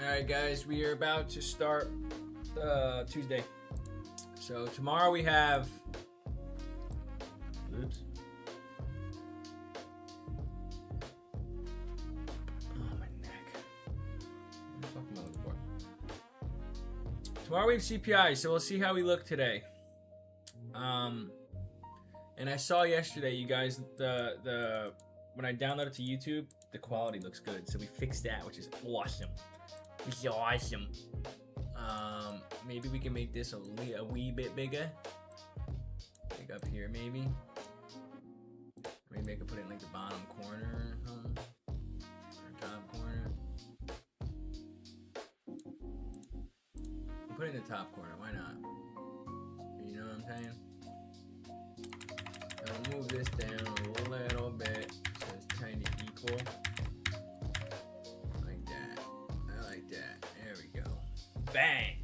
Alright guys, we are about to start Tuesday. So tomorrow we have... Oops. Oh, my neck. What the fuck am I looking for? Tomorrow we have CPI, so we'll see how we look today. And I saw yesterday, you guys, when I downloaded it to YouTube, the quality looks good. So we fixed that, which is awesome. Which is awesome. Maybe we can make this a wee bit bigger. Like up here, maybe. Maybe I could put it in like the bottom corner, or top corner. Put it in the top corner. Why not? You know what I'm saying? I'll move this down a little bit so it's kind of equal. Like that. I like that. There we go. Bang!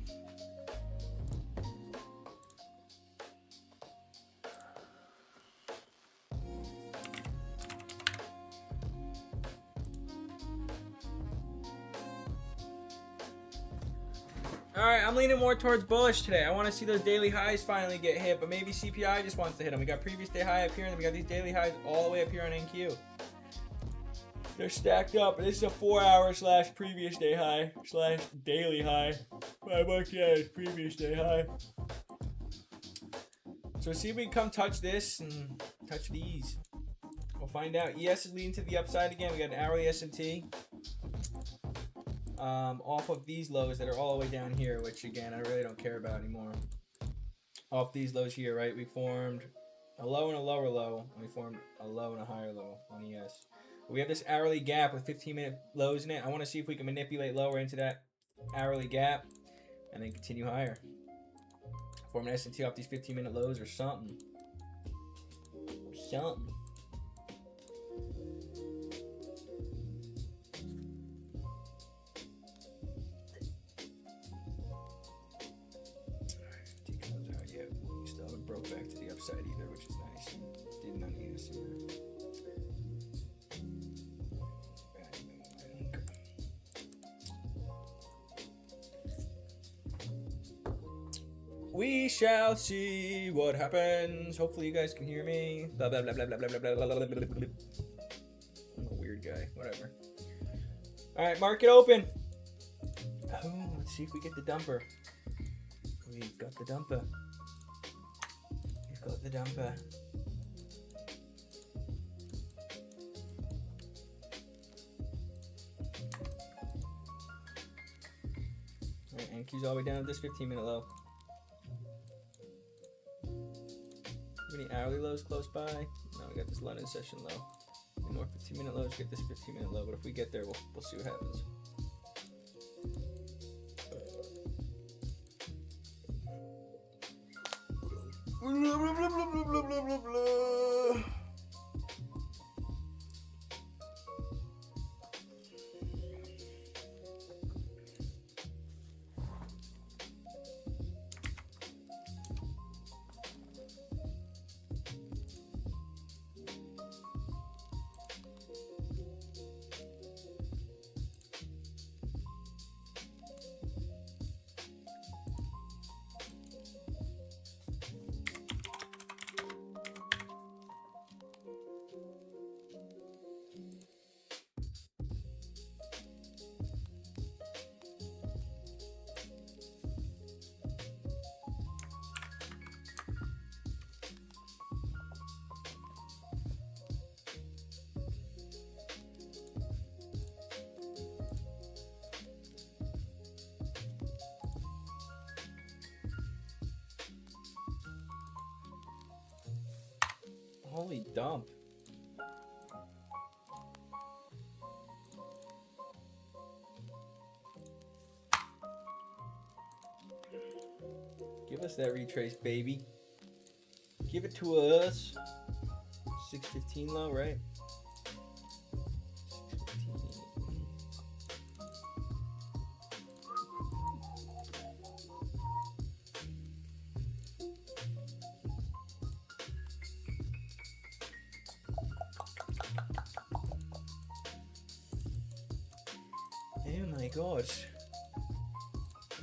Alright, I'm leaning more towards bullish today. I want to see those daily highs finally get hit, but maybe CPI just wants to hit them. We got previous day high up here, and then we got these daily highs all the way up here on NQ. They're stacked up, and this is a 4-hour / previous day high / daily high. I marked that as previous day high. So see if we can come touch this and touch these. We'll find out. ES is leading to the upside again. We got an hourly S&T. Off of these lows that are all the way down here, which again I really don't care about anymore. Off these lows here, right? We formed a low and a lower low, and we formed a low and a higher low on ES. But we have this hourly gap with 15-minute lows in it. I want to see if we can manipulate lower into that hourly gap and then continue higher. Form an S&T off these 15-minute lows or something. Something. Broke back to the upside either, which is nice. Did not need us either. We shall see what happens. Hopefully you guys can hear me. Blah blah blah blah blah blah blah blah blah blah blah. I'm a weird guy. Whatever. All right, market open. Oh, let's see if we get the dumper. We've got the dumper. Got the dumper. Alright, NQ's all the way down to this 15-minute low. Any hourly lows close by? No, we got this London session low. Any more 15-minute lows, get this 15-minute low, but if we get there, we'll see what happens. Blah, blah, blah, blah, blah, blah, blah, blah. Holy dump. Give us that retrace, baby. Give it to us. 615 low, right? 615. Oh my gosh.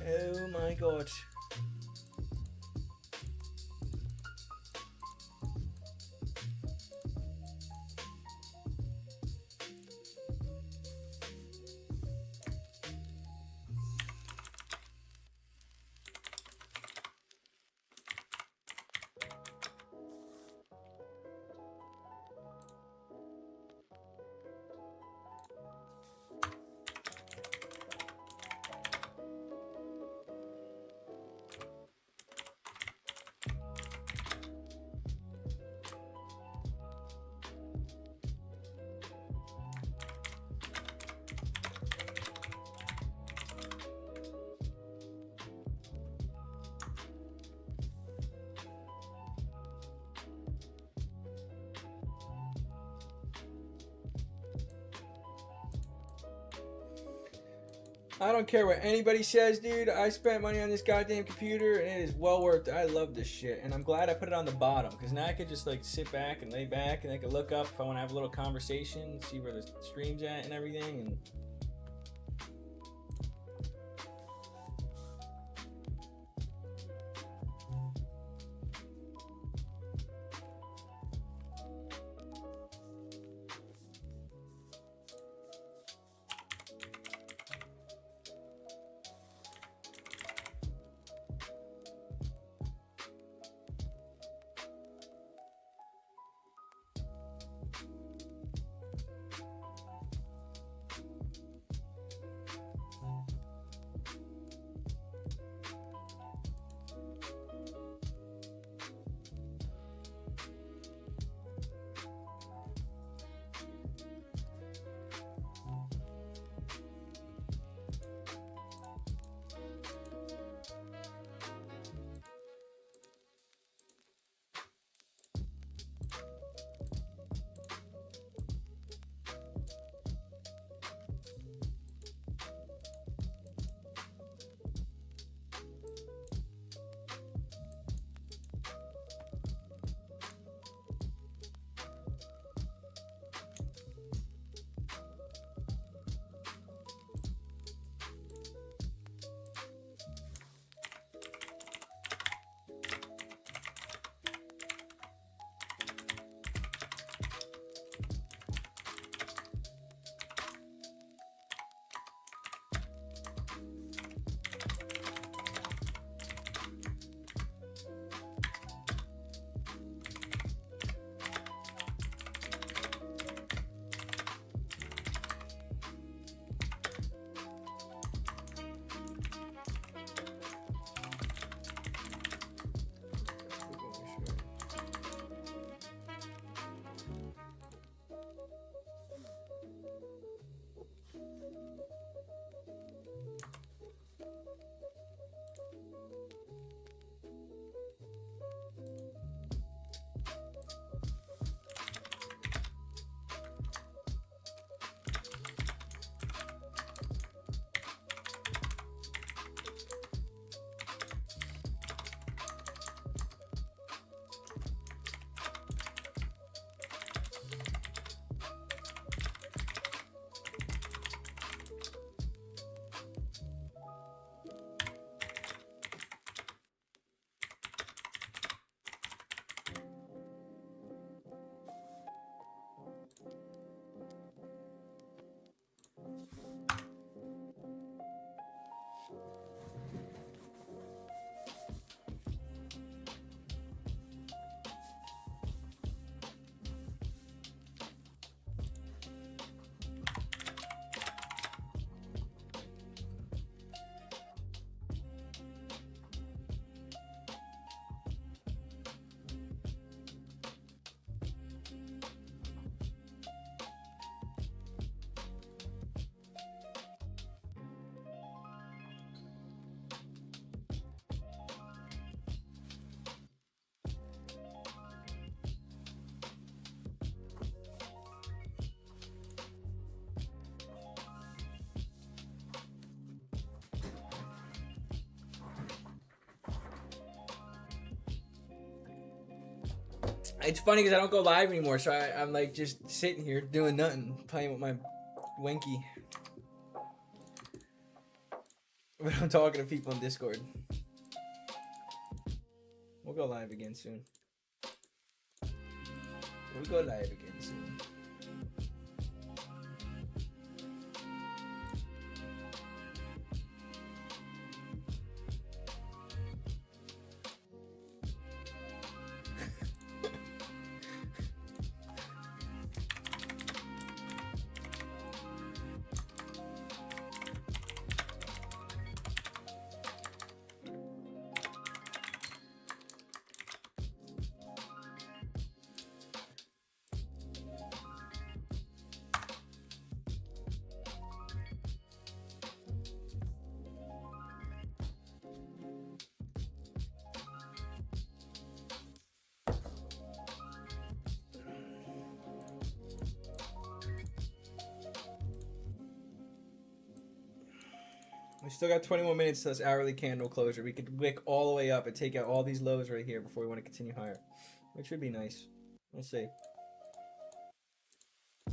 Oh my god. I don't care what anybody says, dude. I spent money on this goddamn computer and it is well worth it. I love this shit. And I'm glad I put it on the bottom because now I could just like sit back and lay back and I could look up if I want to have a little conversation, see where the stream's at and everything. And it's funny because I don't go live anymore, so I'm like just sitting here doing nothing, playing with my Winky. But I'm talking to people in Discord. We'll go live again soon. We'll go live again soon. We still got 20 more minutes to this hourly candle closure. We could wick all the way up and take out all these lows right here before we want to continue higher. Which should be nice. We'll see. I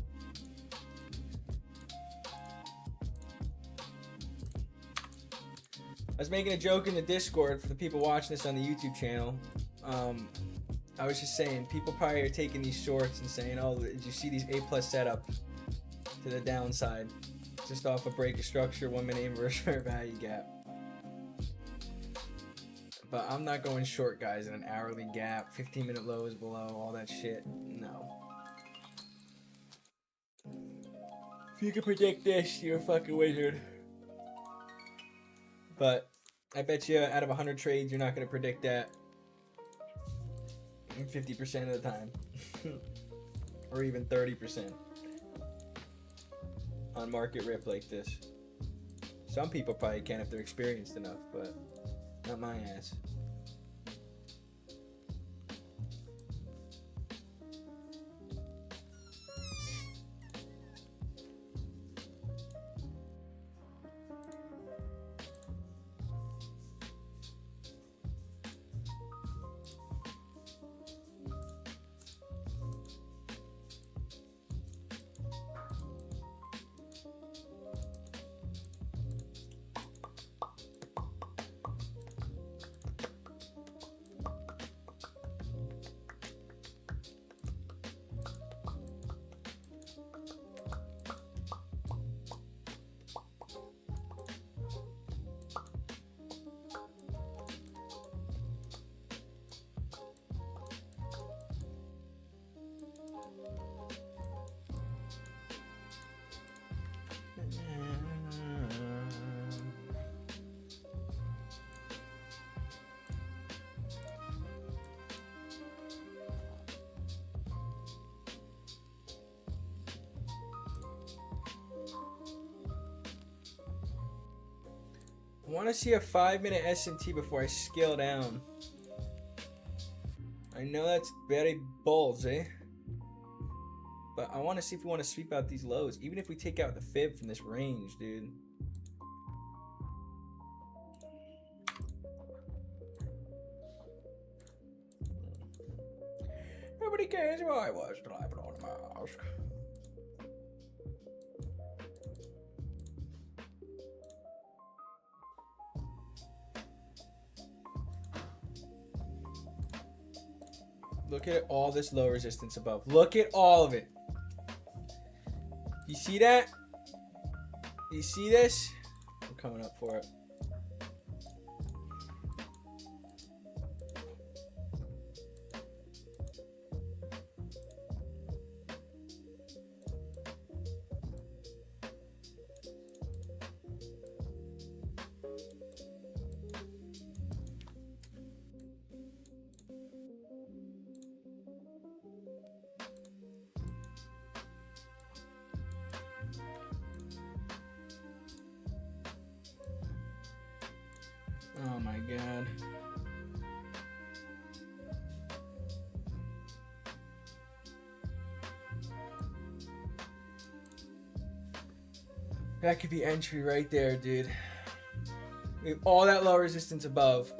was making a joke in the Discord for the people watching this on the YouTube channel. I was just saying, people probably are taking these shorts and saying, oh, did you see these A+ setup to the downside? Just off a break of structure, 1 minute inverse fair value gap. But I'm not going short, guys, in an hourly gap, 15-minute lows below, all that shit. No. If you can predict this, you're a fucking wizard. But I bet you out of 100 trades, you're not going to predict that 50% of the time. Or even 30%. On market rip like this. Some people probably can if they're experienced enough, but not my ass. I want to see a 5-minute S&T before I scale down. I know that's very ballsy, but I want to see if we want to sweep out these lows, even if we take out the fib from this range, dude. Nobody cares who I was till I put on a mask. Look at all this low resistance above. Look at all of it. You see that? You see this? I'm coming up for it. Oh my god. That could be entry right there, dude. We have all that low resistance above.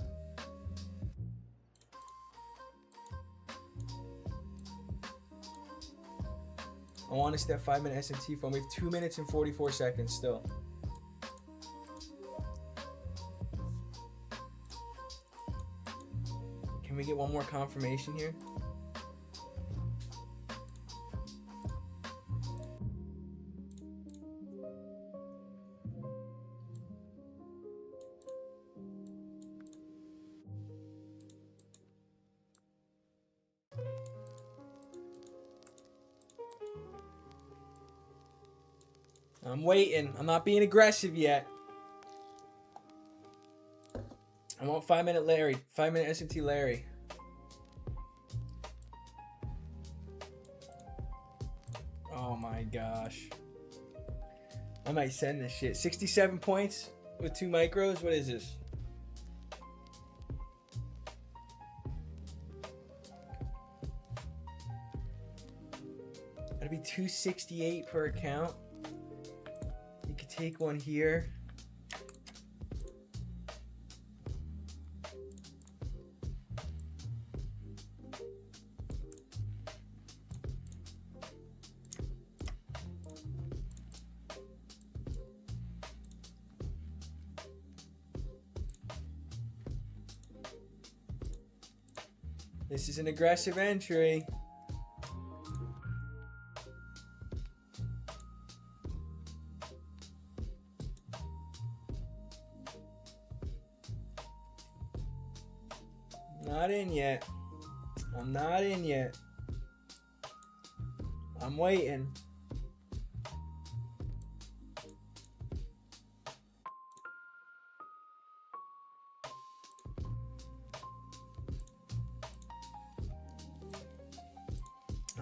I want to step 5-minute S&T phone. We have 2 minutes and 44 seconds still. Can we get one more confirmation here? I'm waiting. I'm not being aggressive yet. I want 5 minute Larry. 5 minute S&T Larry. Oh my gosh. I might send this shit. 67 points with 2 micros. What is this? That'd be 268 per account. You could take one here. This is an aggressive entry. Not in yet. I'm not in yet. I'm waiting.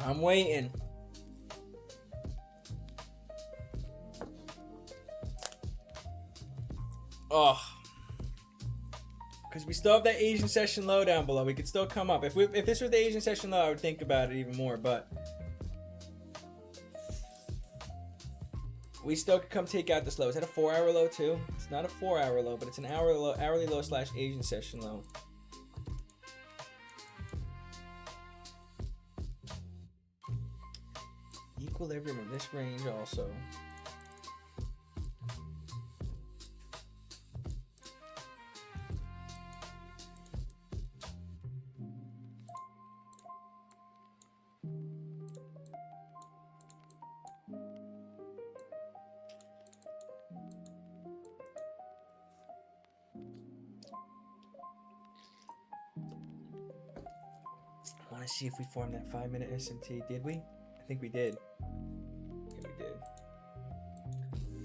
I'm waiting. Oh. Because we still have that Asian session low down below. We could still come up. If this was the Asian session low, I would think about it even more. But we still could come take out this low. Is that a 4-hour low too? It's not a 4-hour low, but it's an hourly low / Asian session low. Equilibrium in this range also. I want to see if we formed that 5 minute SMT. Did we? I think we did. Okay, we did.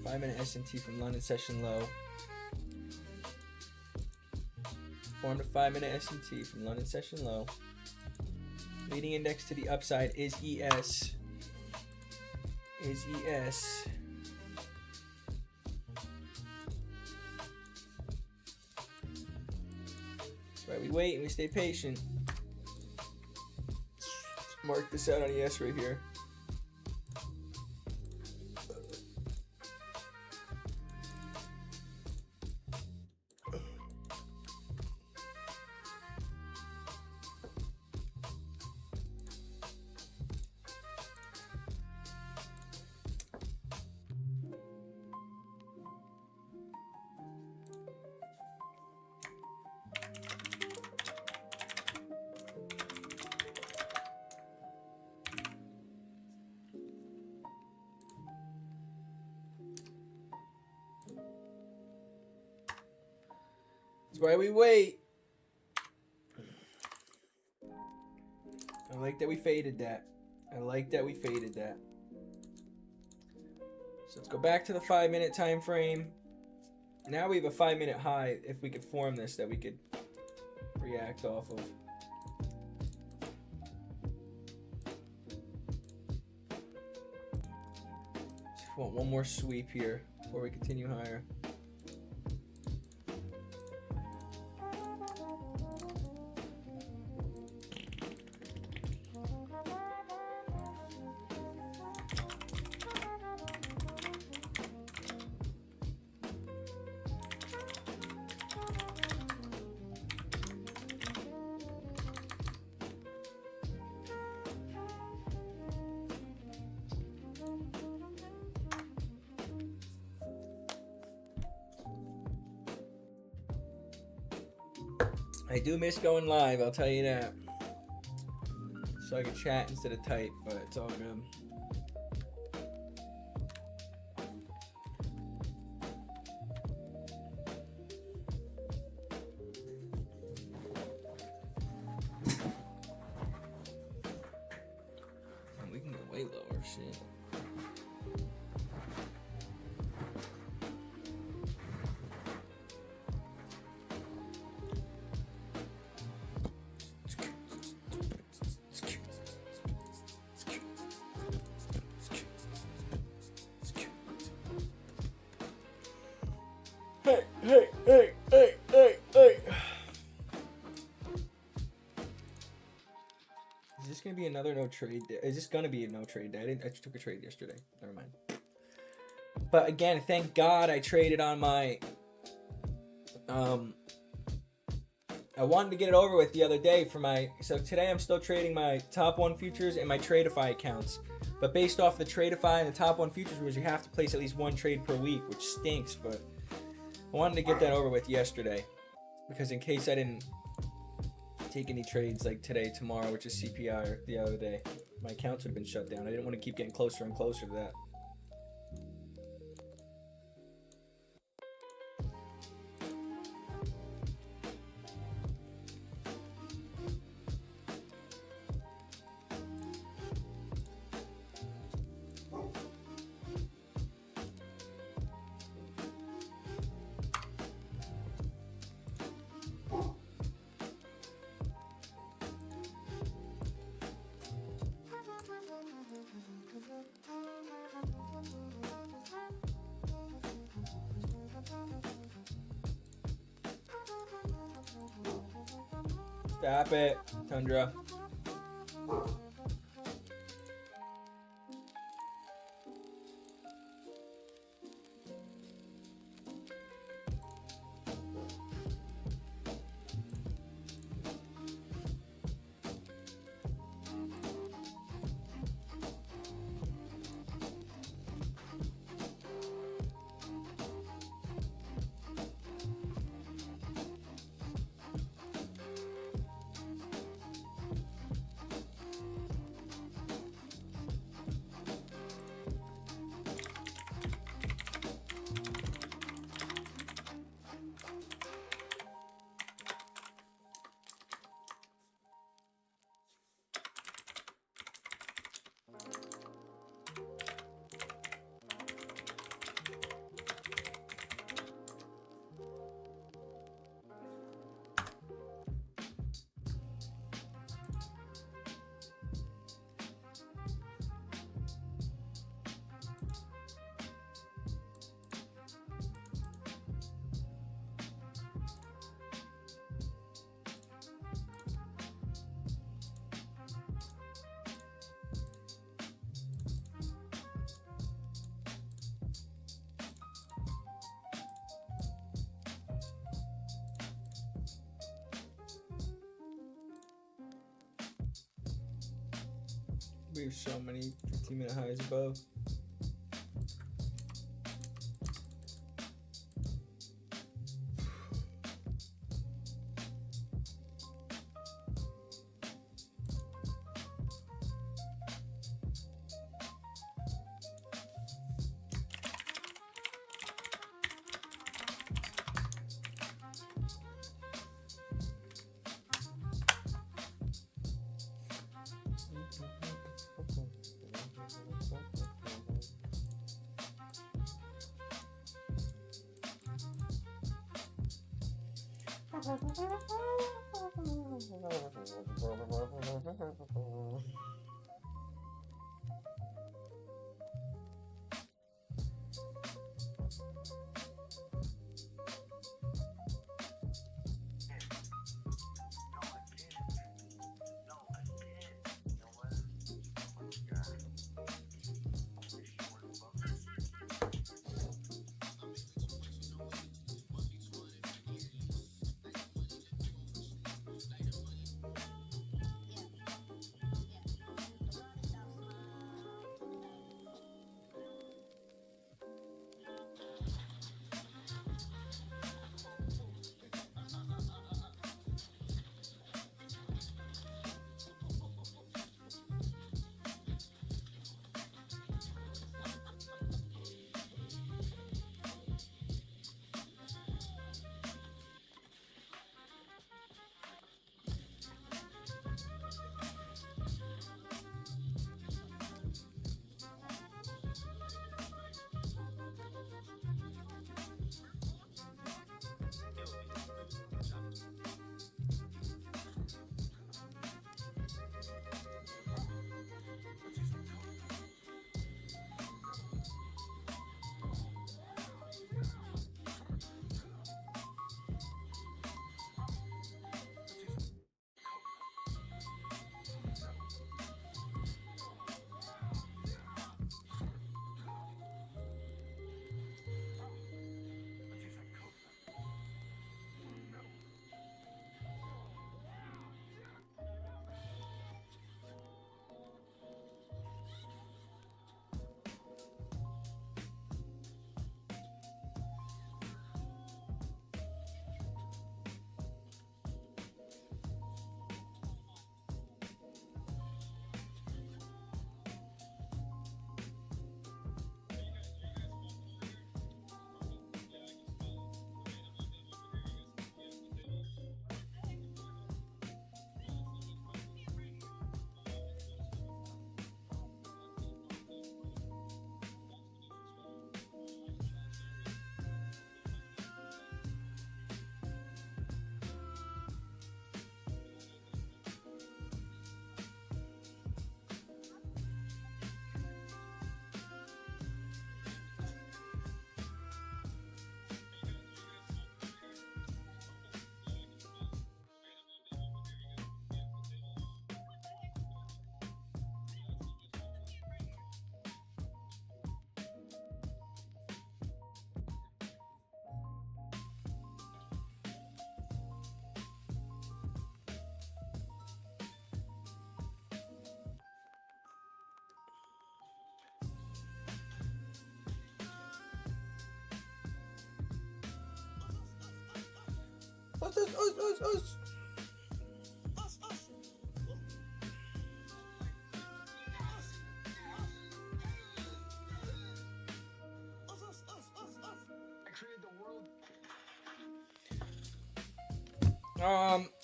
5 minute SMT from London session low. Formed a 5 minute SMT from London session low. Leading index to the upside is ES. Is ES. That's why we wait and we stay patient. Mark this out on ES right here. That's why we wait. I like that we faded that. I like that we faded that. So let's go back to the 5 minute time frame. Now we have a 5 minute high if we could form this that we could react off of. Just want one more sweep here before we continue higher. I do miss going live, I'll tell you that. So I can chat instead of type, but it's all good. And we can go way lower, shit. Hey. Is this gonna be another no trade day? Is this gonna be a no trade day? I took a trade yesterday. Never mind. But again, thank God I traded on my. I wanted to get it over with the other day for my. So today I'm still trading my top 1 futures and my Tradeify accounts. But based off the Tradeify and the top 1 futures rules, you have to place at least 1 trade per week, which stinks. But I wanted to get that over with yesterday, because in case I didn't take any trades like today, tomorrow, which is CPI, or the other day, my accounts would have been shut down. I didn't want to keep getting closer and closer to that. Stop it, Tundra. We have so many 15-minute highs above.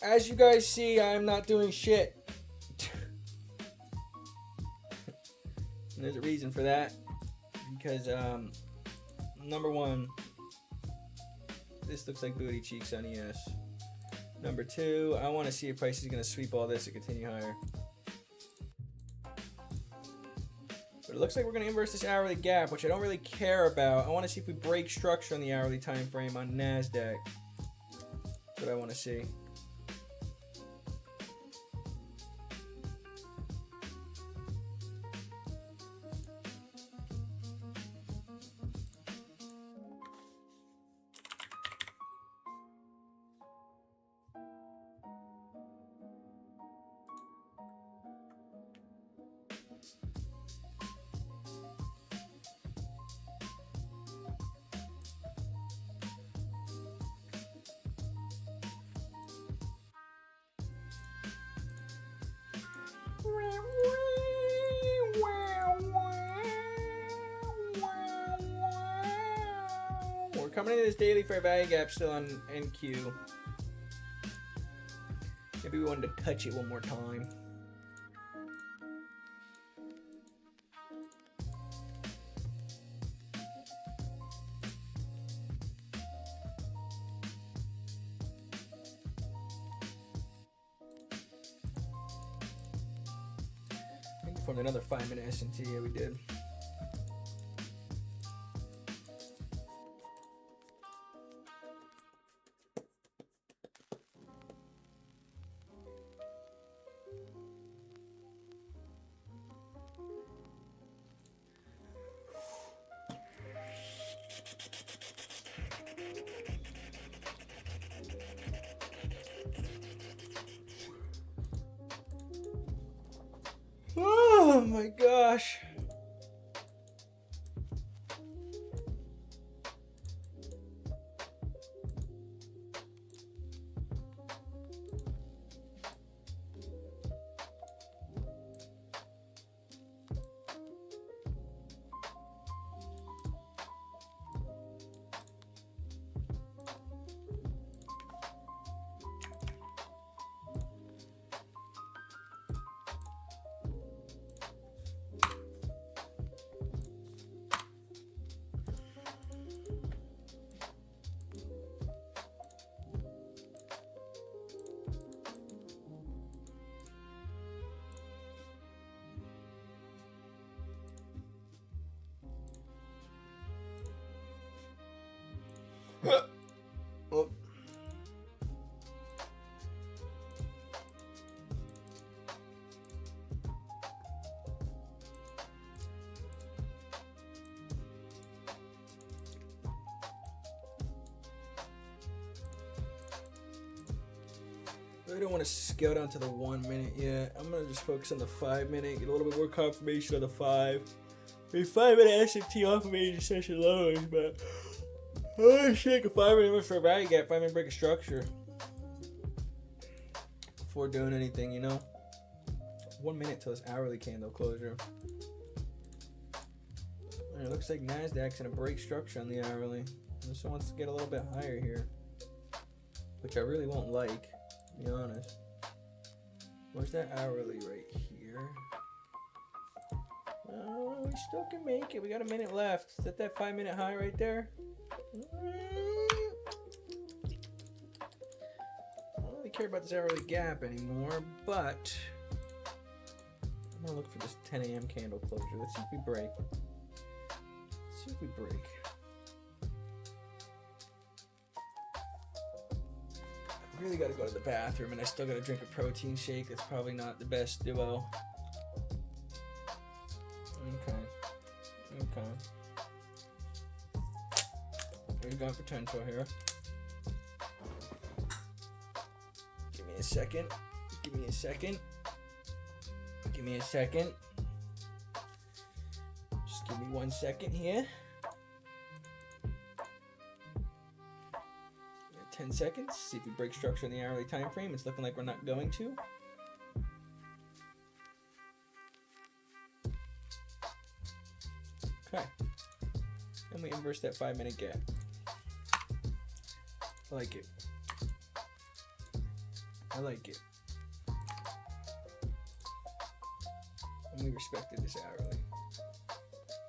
As you guys see, I'm not doing shit. And there's a reason for that. Because, number one, this looks like booty cheeks on ES. Number two, I want to see if price is going to sweep all this and continue higher. But it looks like we're going to inverse this hourly gap, which I don't really care about. I want to see if we break structure on the hourly time frame on NASDAQ. That's what I want to see. We're coming into this daily fair value gap still on NQ. Maybe we wanted to catch it one more time. Formed another 5-minute S&T. Yeah, we did. Oh my gosh. Oh. I don't want to scale down to the 1 minute yet. I'm gonna just focus on the 5 minute, get a little bit more confirmation on the 5. The 5 minute S&T off of major session lows, but oh shit, a 5 minute for a value gap, 5 minute break of structure before doing anything, you know. 1 minute till this hourly candle closure. And it looks like NASDAQ's gonna break structure on the hourly. This one wants to get a little bit higher here, which I really won't like, to be honest. Where's that hourly right here? Oh, we still can make it. We got a minute left. Is that 5 minute high right there? I don't really care about this hourly gap anymore, but I'm gonna look for this 10 a.m. candle closure. Let's see if we break. Let's see if we break. I really gotta go to the bathroom, and I still gotta drink a protein shake. That's probably not the best duo. Okay. We've got potential here. Give me a second. Give me a second. Give me a second. Just give me 1 second here. 10 seconds. See if we break structure in the hourly time frame. It's looking like we're not going to. Okay. And we inverse that 5-minute gap. I like it. I like it. And we respected this hourly.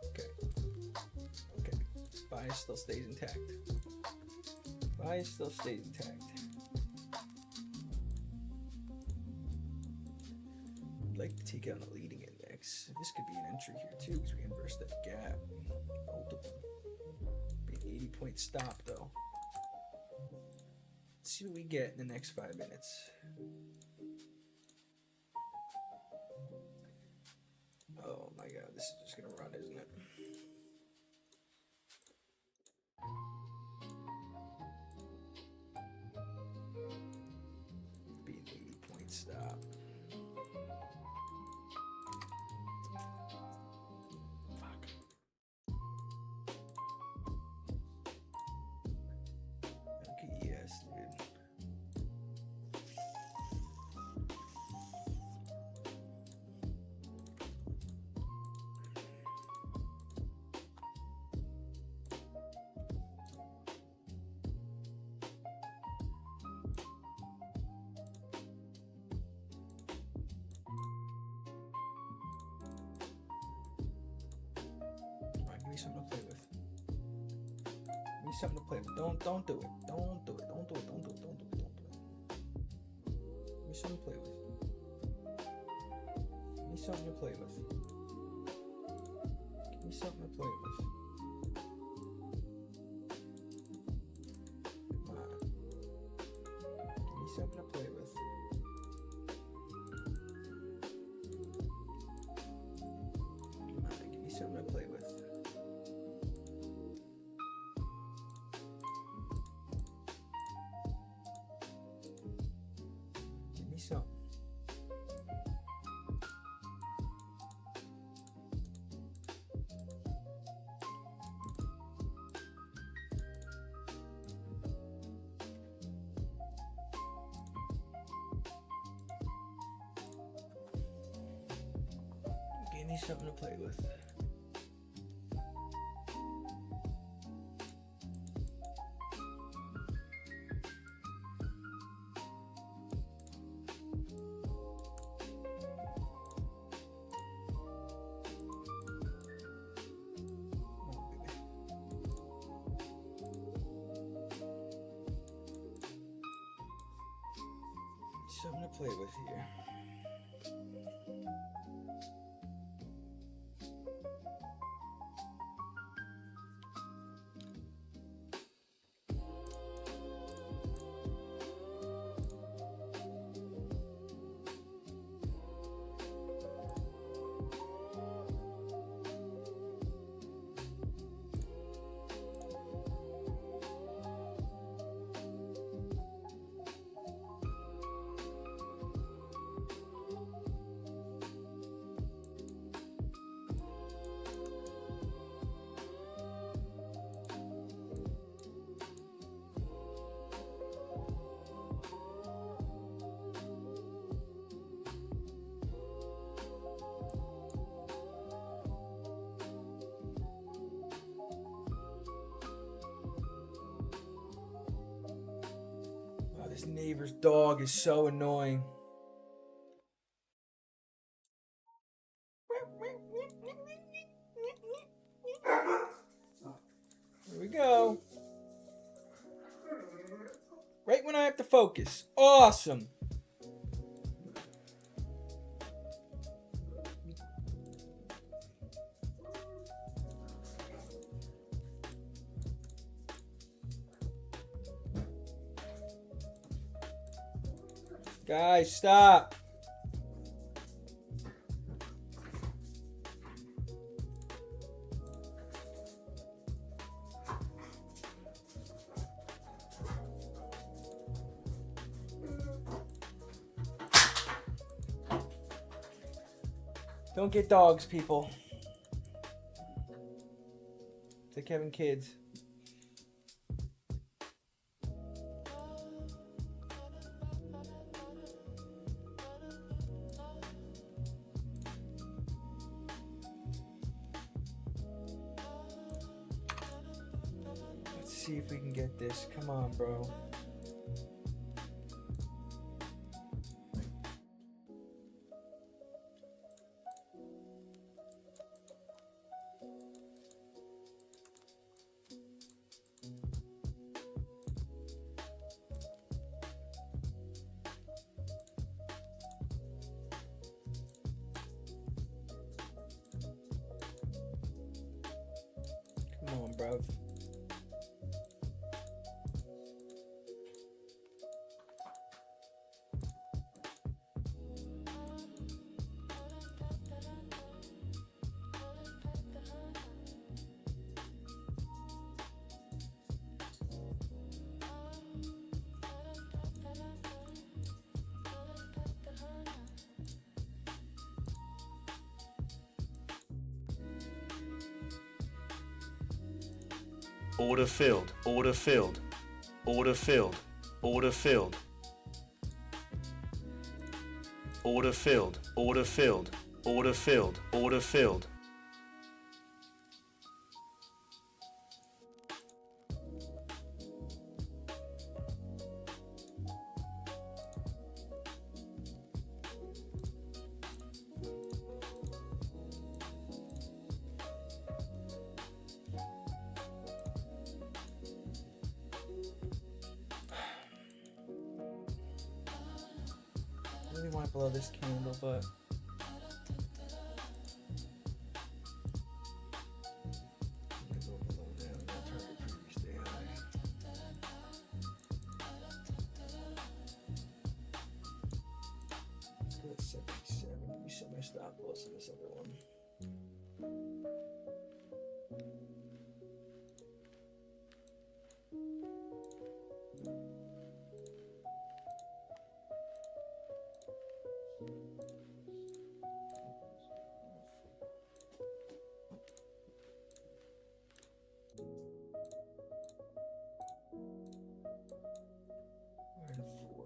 Okay. Okay. Bias still stays intact. Bias still stays intact. I'd like to take out the leading index. This could be an entry here too, because we inverse that gap. Multiple. Be an 80-point stop though. Let's see what we get in the next 5 minutes. Oh my god, this is just gonna run, isn't it? Be an 80-point stop. Fuck. Okay, yes, dude. Give me something to play with. Give me something to play with. Don't do it. Don't do it. Don't do it. Don't do it. Don't do it. Don't do it. Give me something to play with. Give me something to play with. Give me something to play with. Come on. Give me something to play with. Come on. Give me something to play with. So give me something to play with. Something to play with here. This neighbor's dog is so annoying. Here we go. Right when I have to focus. Awesome. Guys, stop. Don't get dogs, people. It's like having kids. see if we can get this. Come on, bro. Come on, bruv. Order filled, order filled, order filled, order filled. Order filled, order filled, order filled, order filled. I really want to blow this candle, but I'm gonna go below now and I'll target previous day high. Go at 77. Let me set my stop loss in this other one. And 4.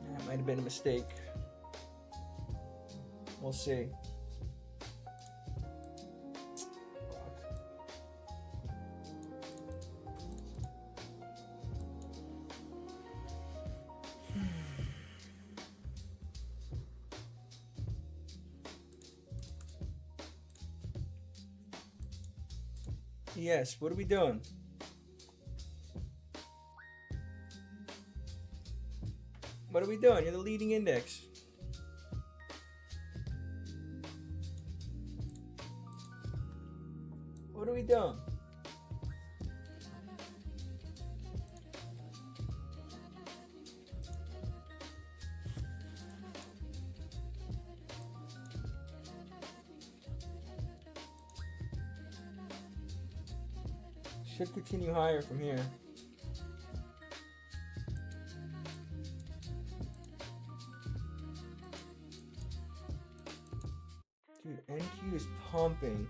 That might have been a mistake. We'll see. Yes, what are we doing? What are we doing? You're the leading index. What are we doing? Should continue higher from here. Dude, NQ is pumping.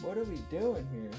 What are we doing here?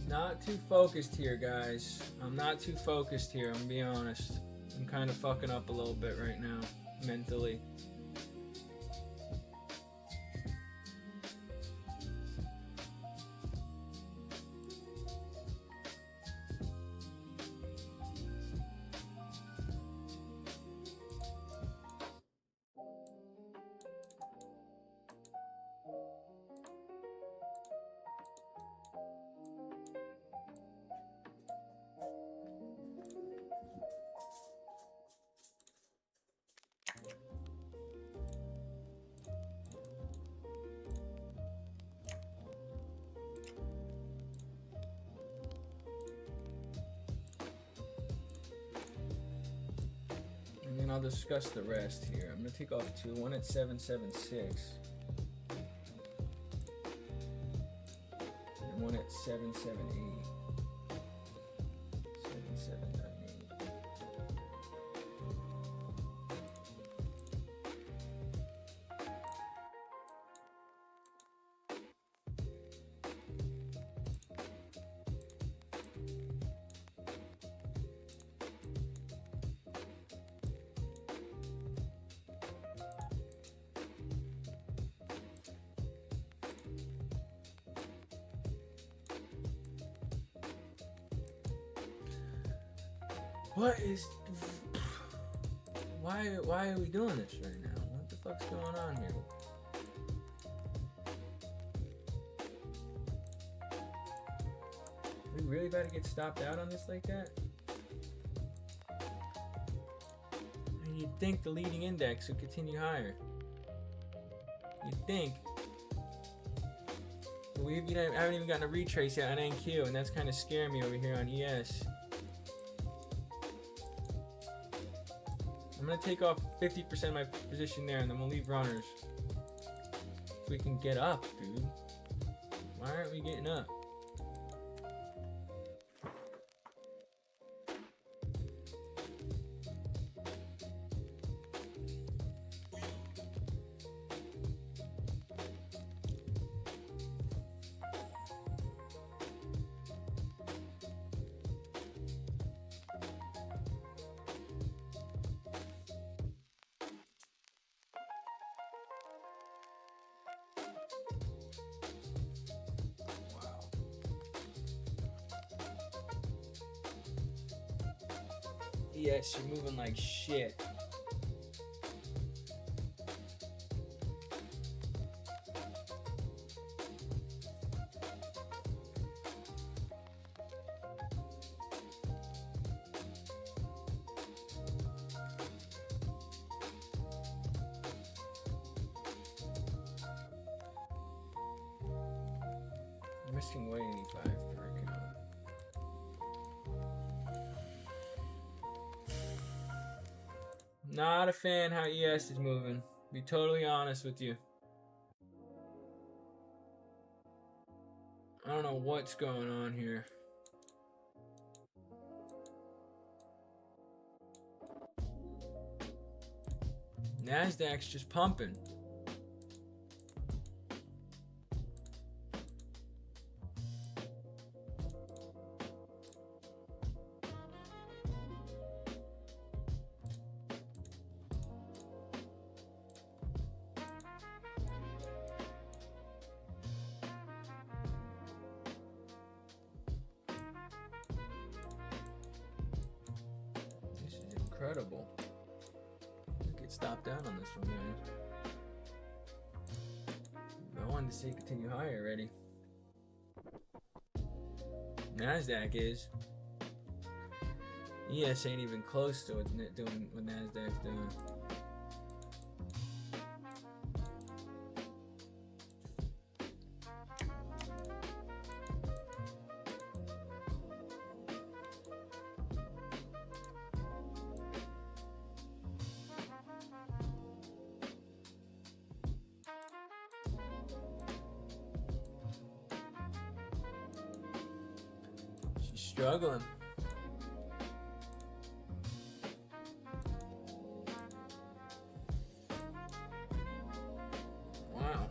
Not too focused here, guys. I'm not too focused here, I'm gonna be honest. I'm kind of fucking up a little bit right now, mentally. I'll discuss the rest here. I'm gonna take off two. One at 776. And one at 778. 7798. What is... Why are we doing this right now? What the fuck's going on here? Are we really about to get stopped out on this like that? And you'd think the leading index would continue higher. You'd think. But we haven't even gotten a retrace yet on NQ, and that's kind of scaring me over here on ES. I'm gonna take off 50% of my position there, and then we'll leave runners. So we can get up, dude. Why aren't we getting up? Yes, you're moving like shit. Missing weight 85 per account. Not a fan how ES is moving. Be totally honest with you. I don't know what's going on here. NASDAQ's just pumping. Incredible. Get stopped out on this one, man. I wanted to see it continue higher already. NASDAQ is. ES ain't even close to what's doing what NASDAQ's doing. Struggling. Wow.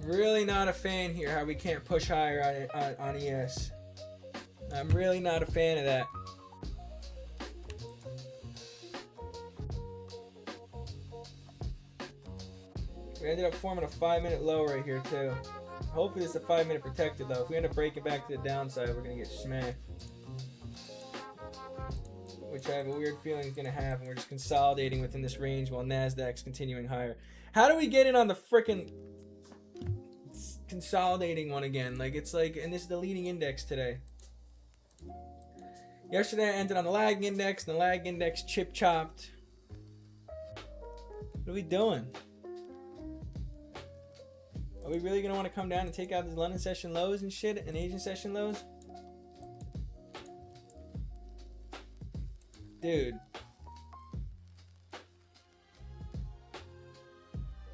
Really not a fan here how we can't push higher on ES. I'm really not a fan of that. We ended up forming a 5-minute low right here too. Hopefully it's a 5-minute protected though. If we end up breaking back to the downside, we're gonna get smacked. Which I have a weird feeling is gonna happen. We're just consolidating within this range while NASDAQ's continuing higher. How do we get in on the frickin' consolidating one again? Like it's like, and this is the leading index today. Yesterday I ended on the lagging index, and the lagging index chip chopped. What are we doing? Are we really gonna want to come down and take out these London session lows and shit and Asian session lows? Dude.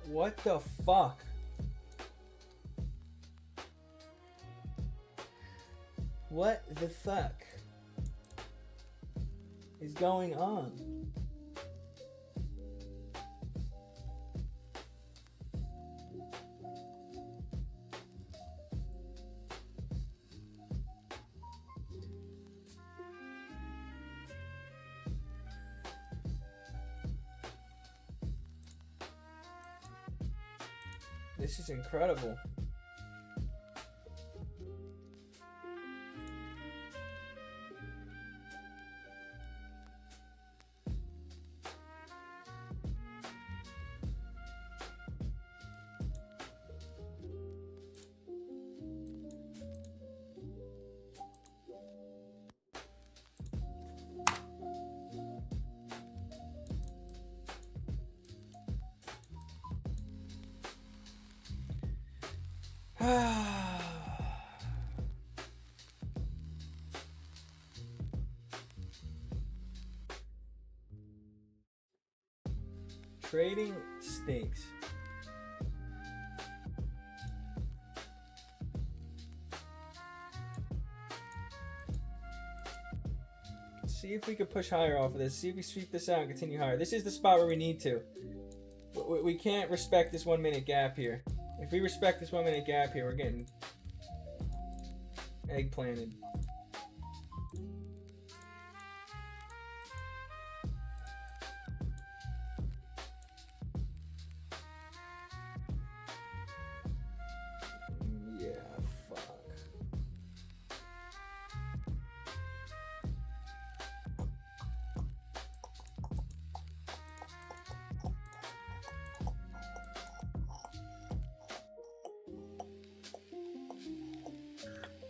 What the fuck? What the fuck is going on? This is incredible. Trading stinks. See if we can push higher off of this. See if we sweep this out and continue higher. This is the spot where we need to. We can't respect this 1 minute gap here. If we respect this 1 minute gap here, we're getting eggplanted.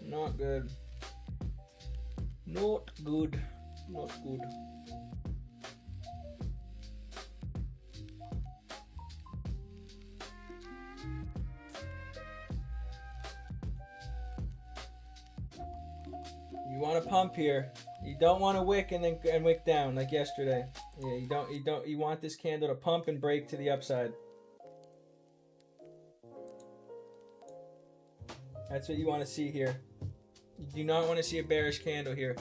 Not good. Not good. Not good. You want to pump here. You don't want to wick and then wick down like yesterday. Yeah, you want this candle to pump and break to the upside. That's what you want to see here. You do not want to see a bearish candle here.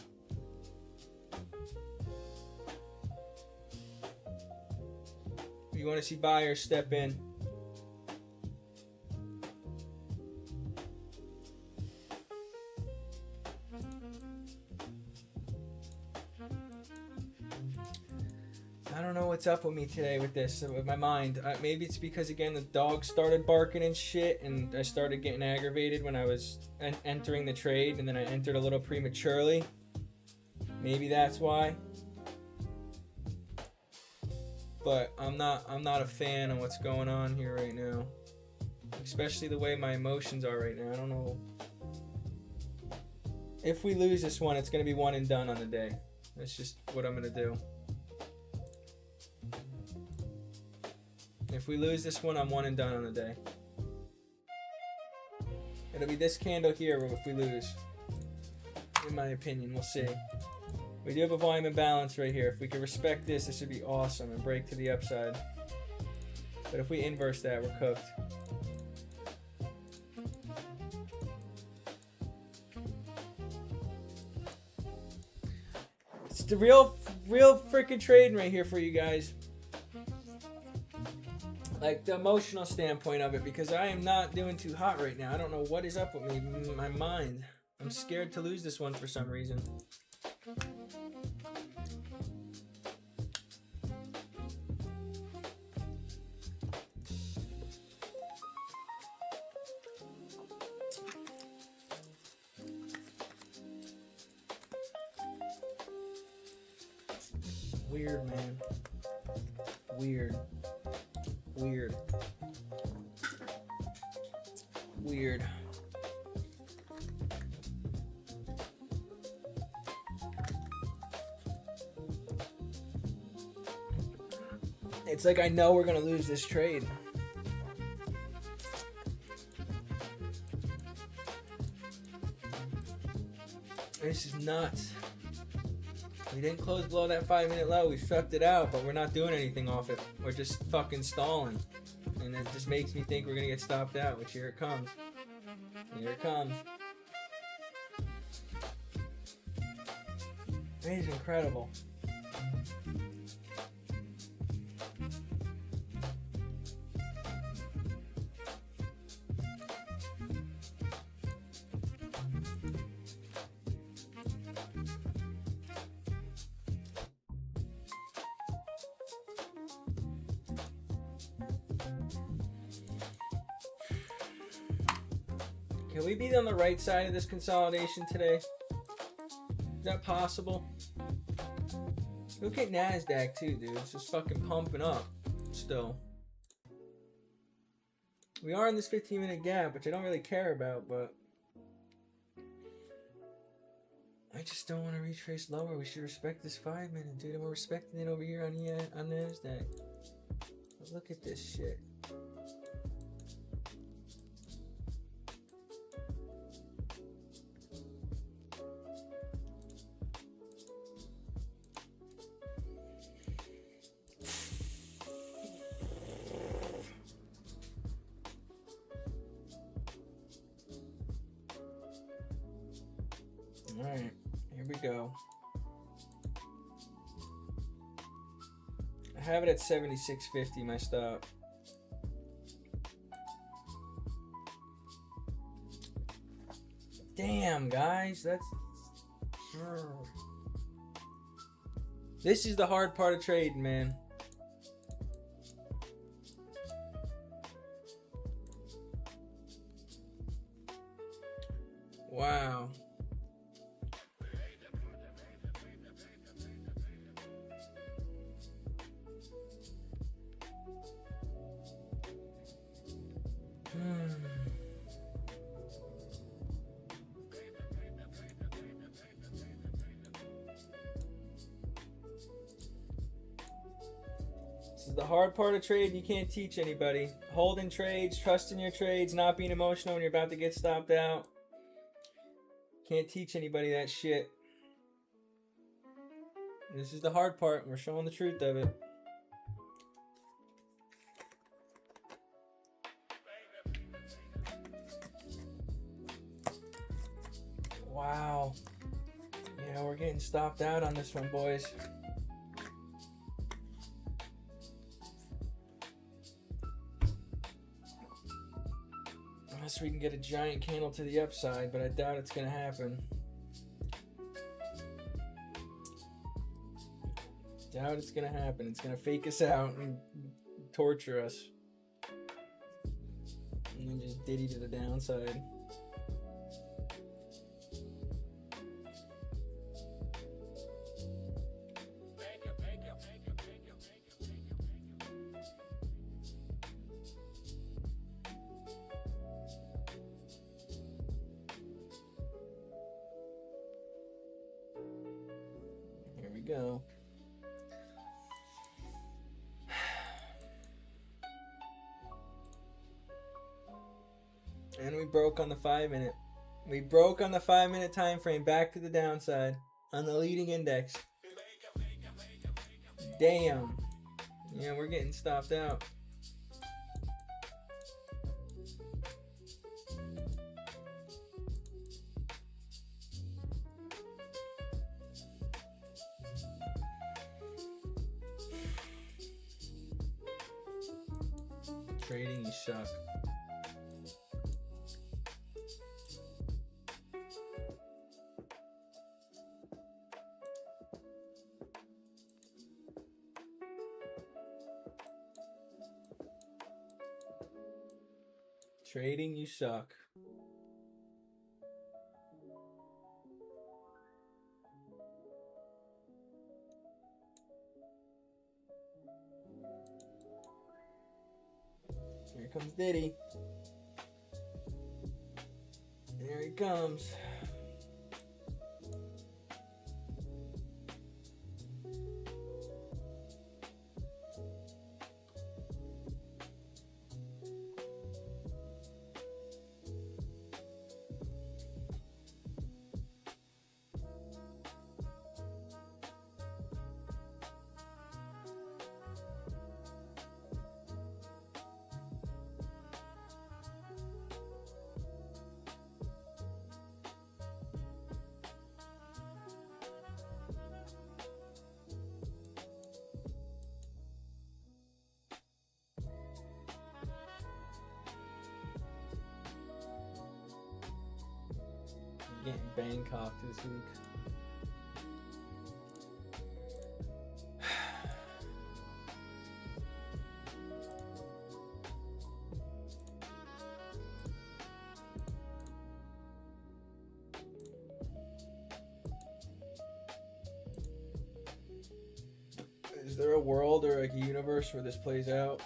You want to see buyers step in. I don't know what's up with me today with this, with my mind. Maybe it's because, again, the dog started barking and shit, and I started getting aggravated when I was entering the trade, and then I entered a little prematurely. Maybe that's why. But I'm not a fan of what's going on here right now. Especially the way my emotions are right now. I don't know. If we lose this one, it's going to be one and done on the day. That's just what I'm going to do. If we lose this one, I'm one and done on the day. It'll be this candle here if we lose. In my opinion, we'll see. We do have a volume imbalance right here. If we can respect this, this would be awesome and break to the upside. But if we inverse that, we're cooked. It's the real freaking trading right here for you guys. like the emotional standpoint of it, because I am not doing too hot right now. I don't know what is up with me, my mind. I'm scared to lose this one for some reason. Weird, man. Weird. Weird. Weird. It's like I know we're gonna lose this trade. This is nuts. We didn't close below that 5-minute low. We sucked it out, but we're not doing anything off it. We're just fucking stalling. And that just makes me think we're gonna get stopped out, which here it comes. Here it comes. It is incredible. Can we be on the right side of this consolidation today? Is that possible? Look at NASDAQ too, dude. It's just fucking pumping up still. We are in this 15-minute gap, which I don't really care about, but I just don't want to retrace lower. We should respect this 5-minute, dude. And we're respecting it over here on NASDAQ. But look at this shit. Alright, here we go. I have it at 76.50, my stop. Damn, guys, that's... This is the hard part of trading, man. Wow. This is the hard part of trading. You can't teach anybody. Holding trades, trusting your trades, not being emotional when you're about to get stopped out. Can't teach anybody that shit. This is the hard part. We're showing the truth of it. Wow. Yeah, we're getting stopped out on this one, boys. Unless we can get a giant candle to the upside, but I doubt it's going to happen. Doubt it's going to happen. It's going to fake us out and torture us. And then just diddy to the downside. Go. And we broke on the 5-minute. We broke on the 5-minute time frame back to the downside on the leading index. Damn. Yeah, we're getting stopped out. Trading, you suck. Trading, you suck. Here comes Diddy. There he comes. Getting Bangkok this week. Is there a world or like a universe where this plays out?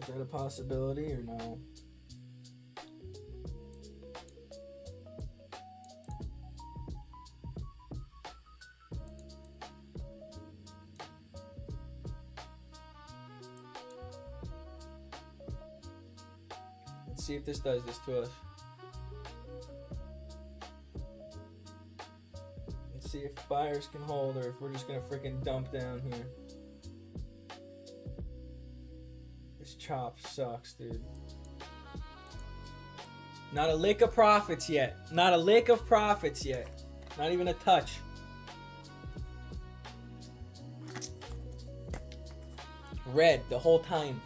Is that a possibility or no? Let's see if this does this to us. Let's see if buyers can hold or if we're just gonna freaking dump down here. This chop sucks, dude. Not a lick of profits yet. Not a lick of profits yet. Not even a touch. Red the whole time.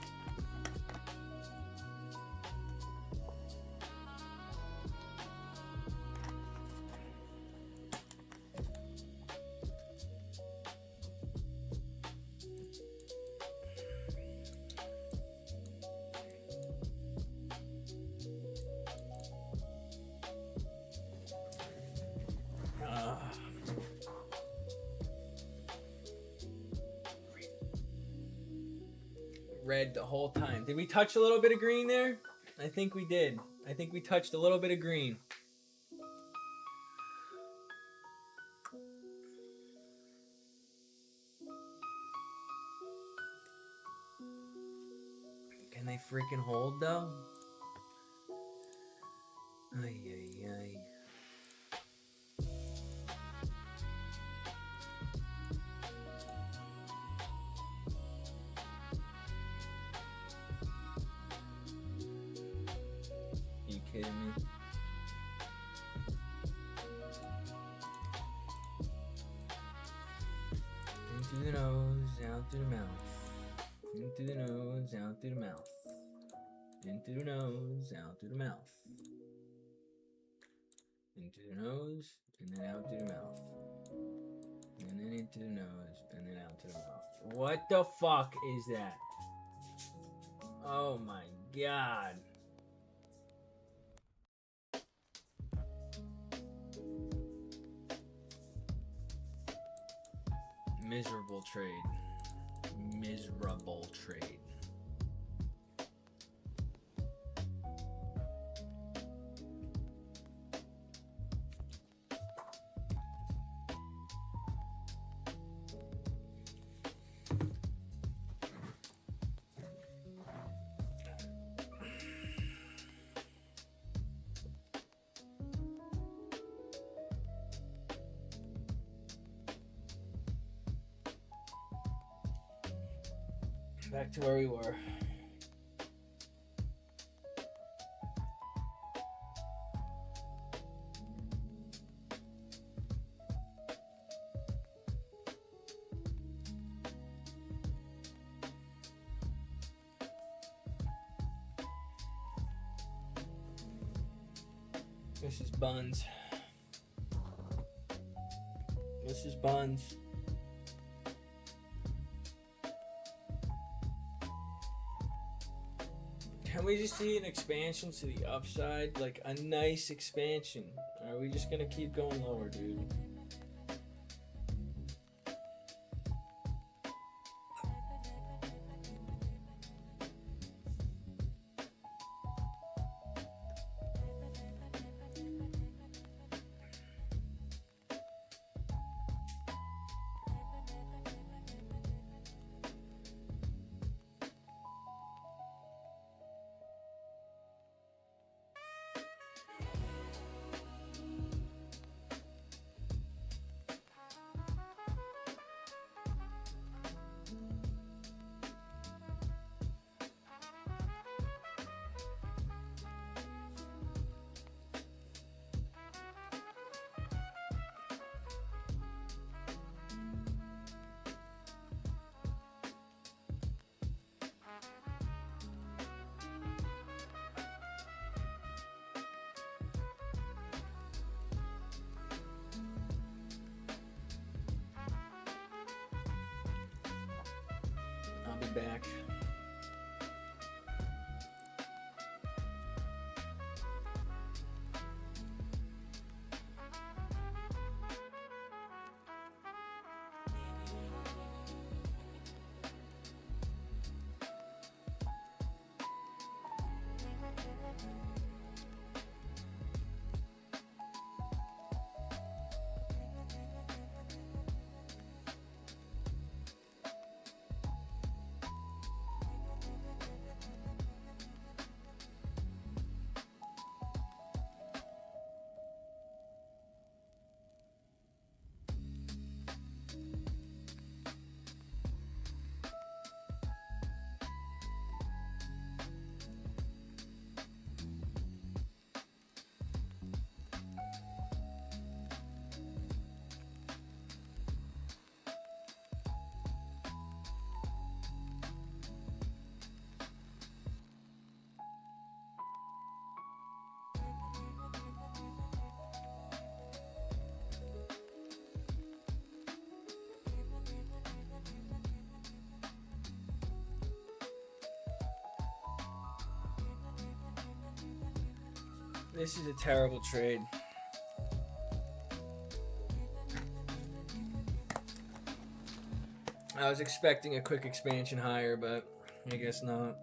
Red the whole time. Did we touch a little bit of green there? I think we did. I think we touched a little bit of green. Can they freaking hold though? Ay, ay, ay. You kidding me? In through the nose, out through the mouth. In through the nose, out through the mouth. In through the nose, out through the mouth. Into the nose, and then out through the mouth. And then into the nose, and then out to the mouth. What the fuck is that? Oh my god. Miserable trade. Miserable trade. Back to where we were. This is buns. This is buns. Can we just see an expansion to the upside? Like a nice expansion. Or are we just gonna keep going lower, dude? I'll be back. This is a terrible trade. I was expecting a quick expansion higher, but I guess not.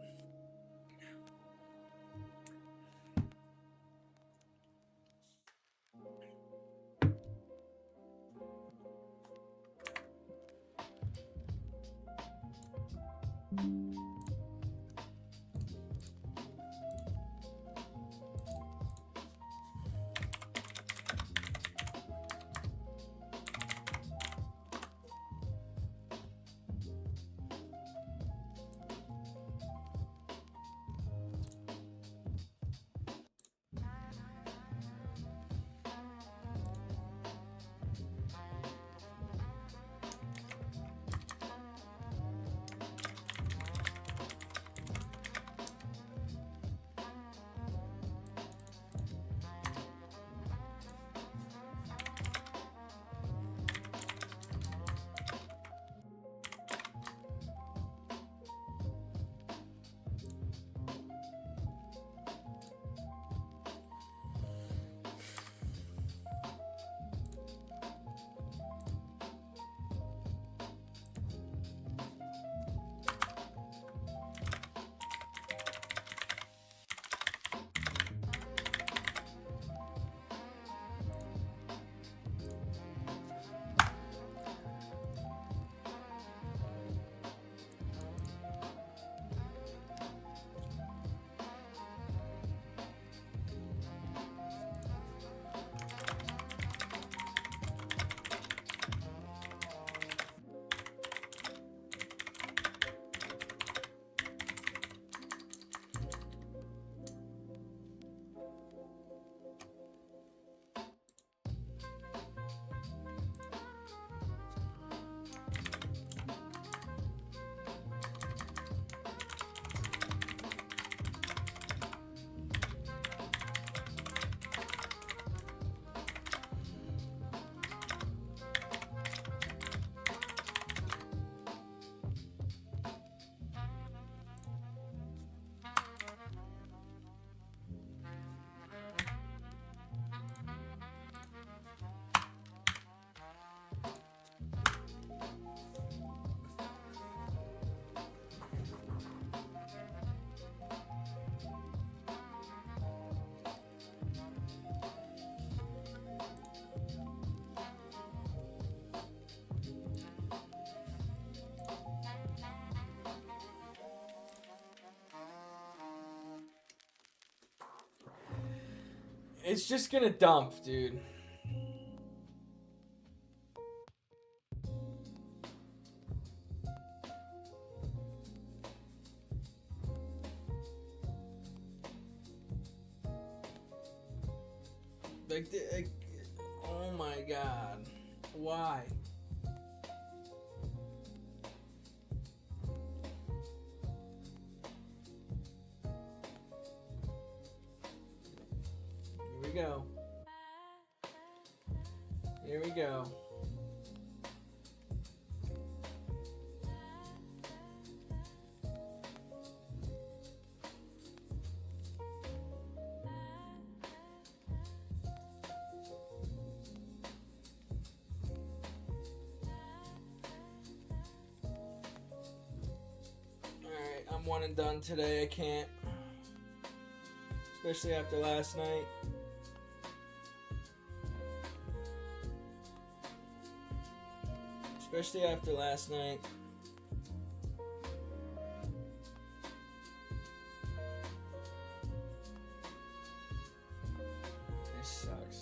It's just gonna dump, dude. Like, oh my god. Why? Here we go. Here we go. Alright, I'm one and done today. I can't. Especially after last night. Especially after last night. This sucks.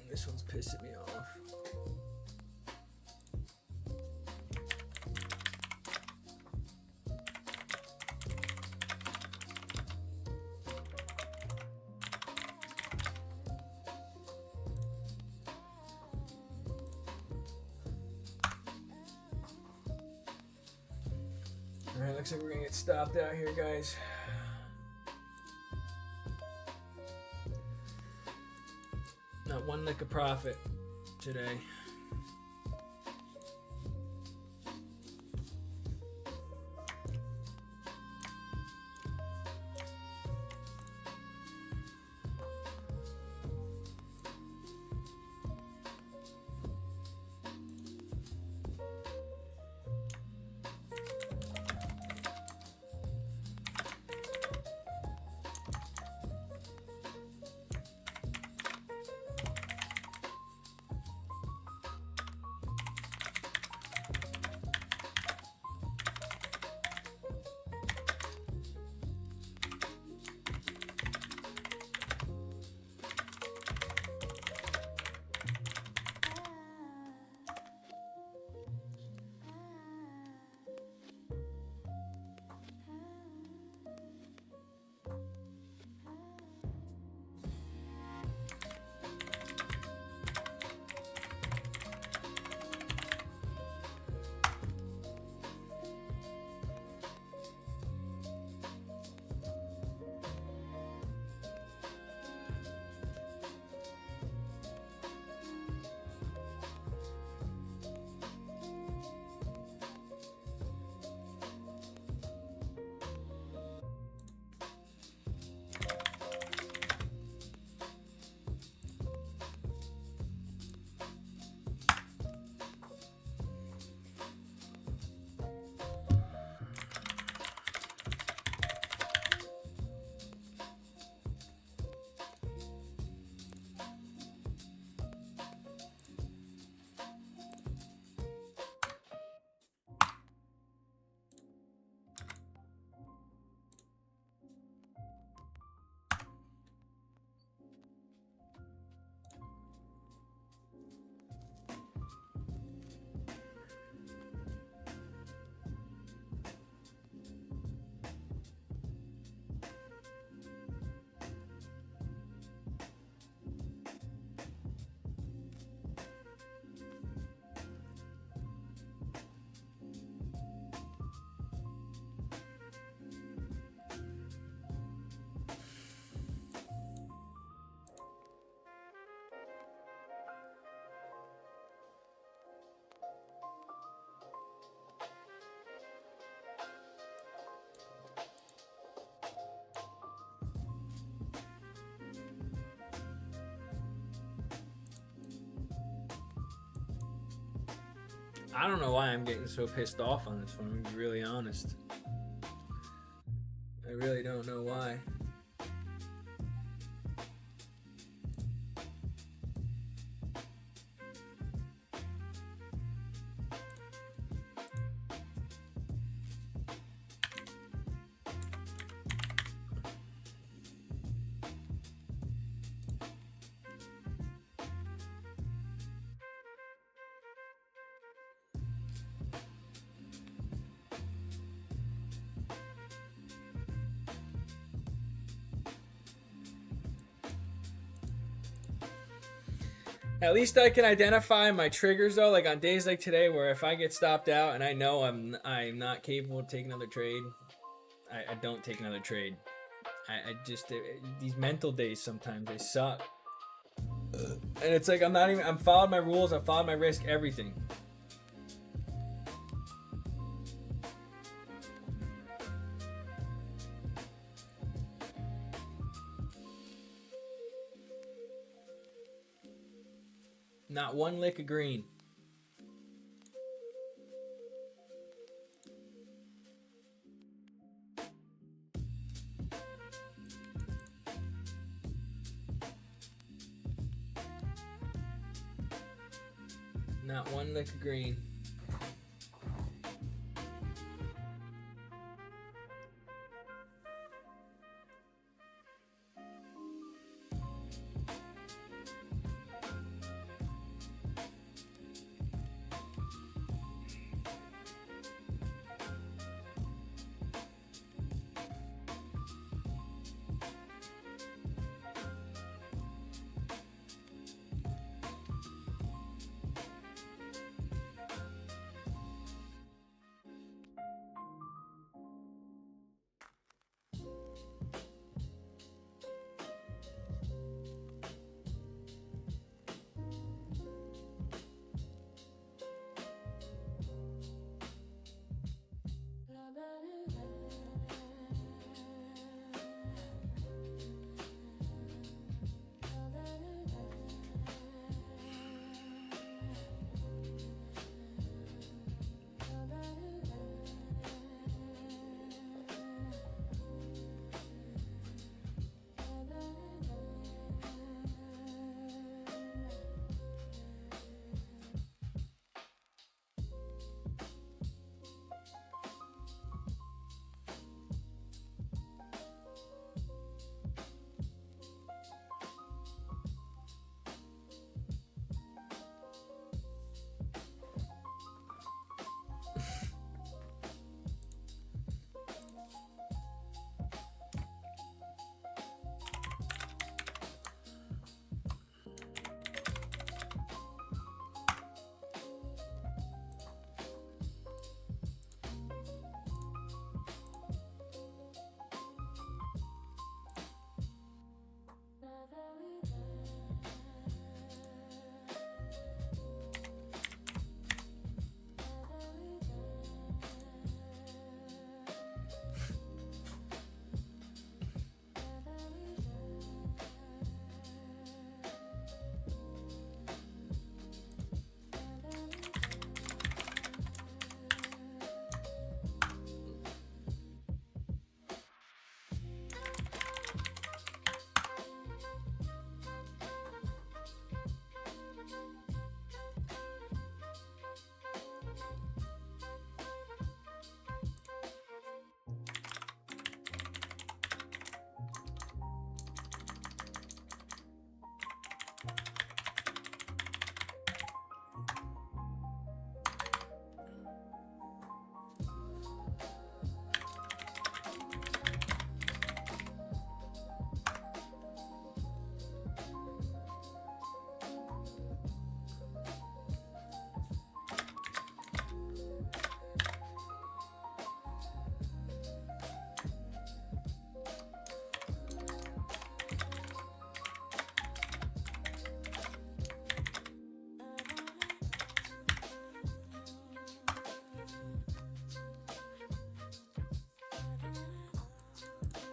This one's pissing me off. Alright, looks like we're gonna get stopped out here, guys. Not one lick of profit today. I don't know why I'm getting so pissed off on this one, to be really honest. I really don't know why. At least I can identify my triggers though, like on days like today where if I get stopped out and I know I'm not capable of taking another trade, I don't take another trade. I just these mental days sometimes they suck. And it's like I'm following my rules, I followed my risk, everything. Not one lick of green. Not one lick of green.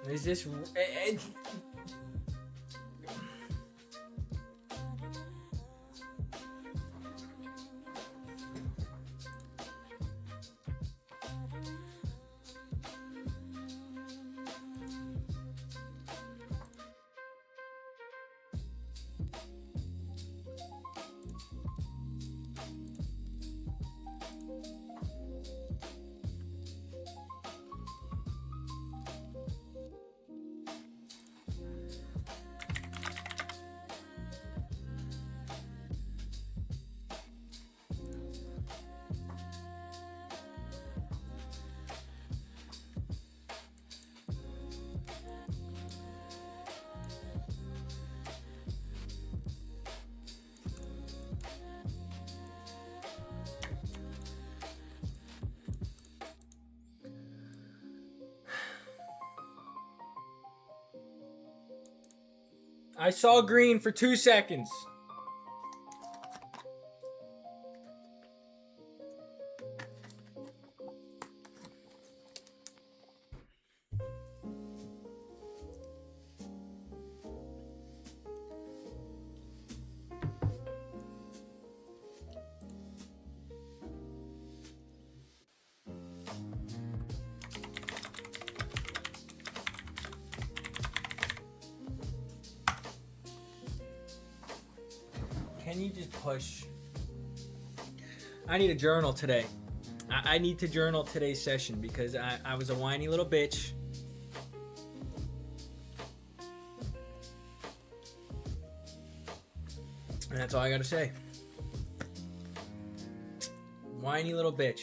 Is this... I saw green for 2 seconds. Can you just push? I need a journal today. I need to journal today's session because I was a whiny little bitch. And that's all I gotta say. Whiny little bitch.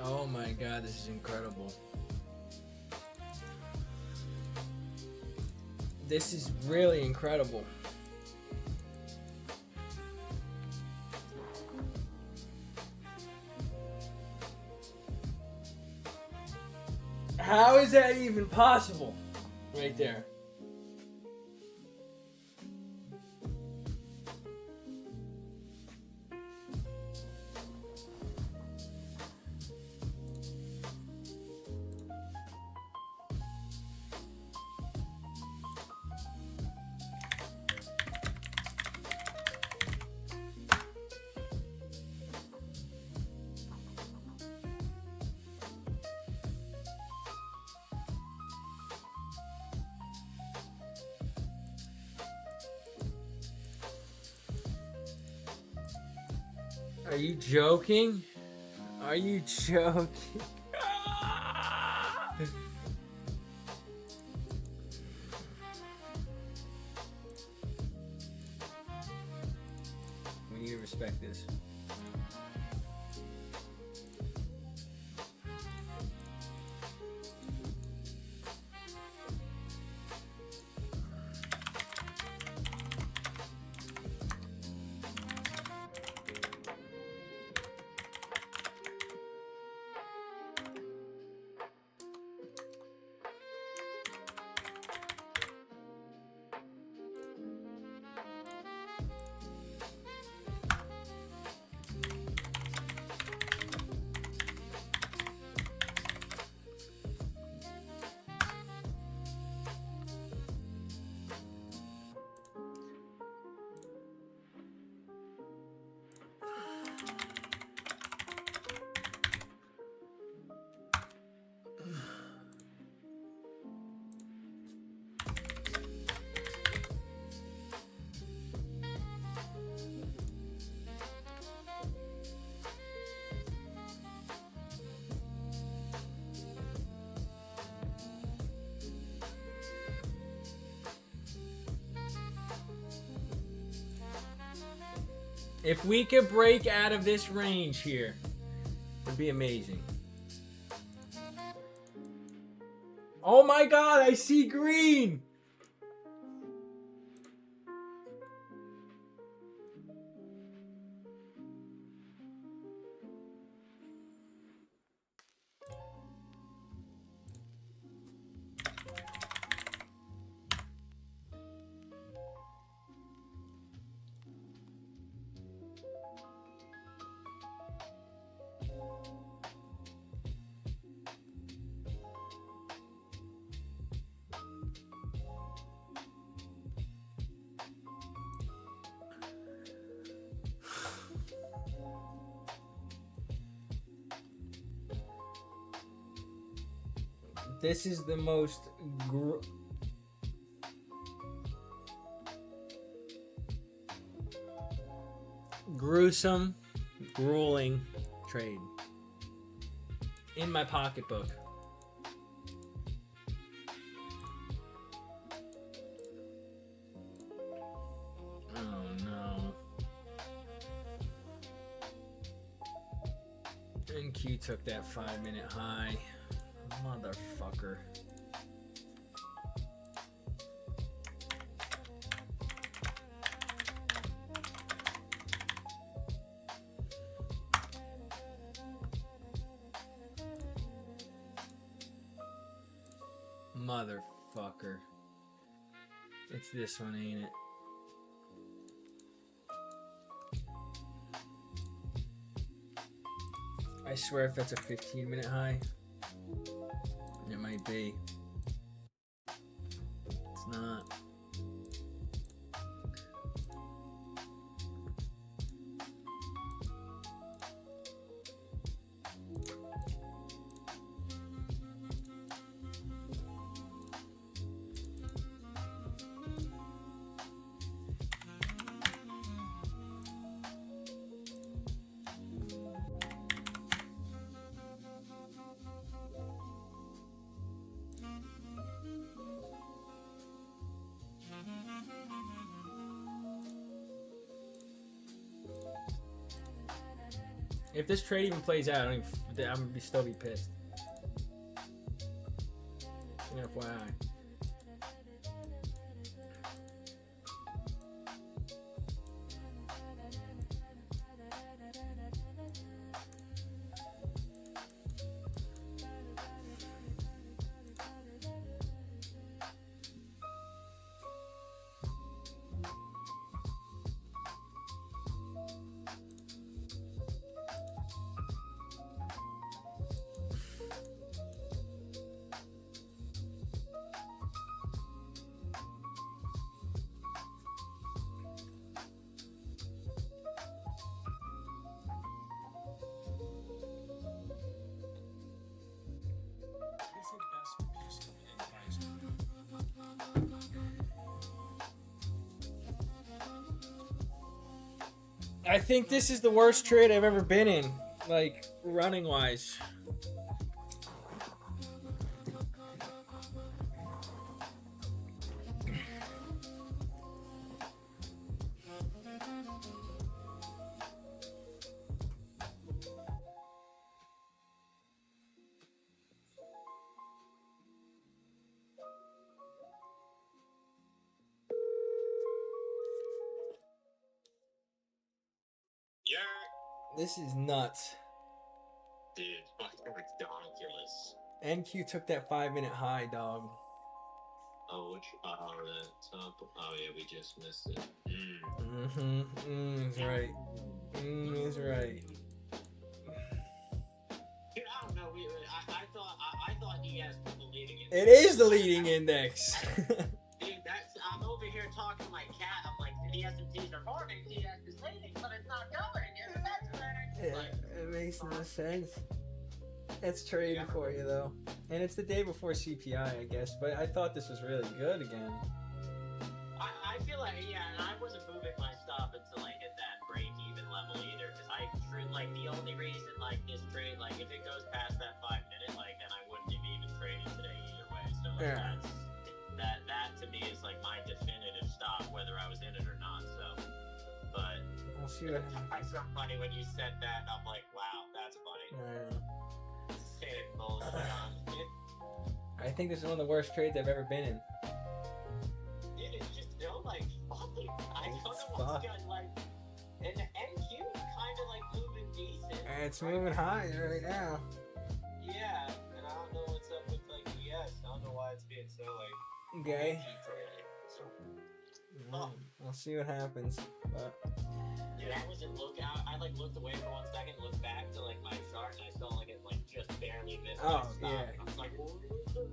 Oh my god, this is incredible. This is really incredible. How is that even possible? Right there. Are you joking? Are you joking? We need to respect this. If we could break out of this range here, it'd be amazing. Oh my god, I see green! This is the most gruesome, grueling trade in my pocketbook. NQ took that 5-minute high. Motherfucker. Motherfucker. It's this one, ain't it? I swear if that's a 15-minute high, it might be. It's not. If this trade even plays out, I'm gonna still be pissed. FYI. I think this is the worst trade I've ever been in, like running wise. This is nuts. Dude, fucking ridiculous. NQ took that 5-minute high, dog. Oh, that top. Oh, yeah, we just missed it. He's right. He's right. Dude, I don't know. I thought ES was the leading index. It is the leading index. Dude, I'm over here talking to my cat. I'm like, the S&Ps are forming, ES is leading, but it's not going. Yeah, it makes no sense. It's trading for you though, and it's the day before CPI, I guess. But I thought this was really good again. I feel like and I wasn't moving my stop until I hit that break-even level either, because the only reason this trade, if it goes past that 5-minute, then I wouldn't have even traded today either way. So that to me is my definitive stop, whether I was in it or not. So, but. See what it's so funny when you said that, and I'm like, wow, that's funny. I think this is one of the worst trades I've ever been in. Dude, it's just still fucking. I don't know what's going and the NQ is kind of moving decent. It's moving high right now. Yeah, and I don't know what's up with ES. I don't know why it's being so Okay. Oh. We'll see what happens. But dude, I wasn't looking. I looked away for 1 second, looked back to my chart, and I saw it just barely missed my stop. Yeah. I was like,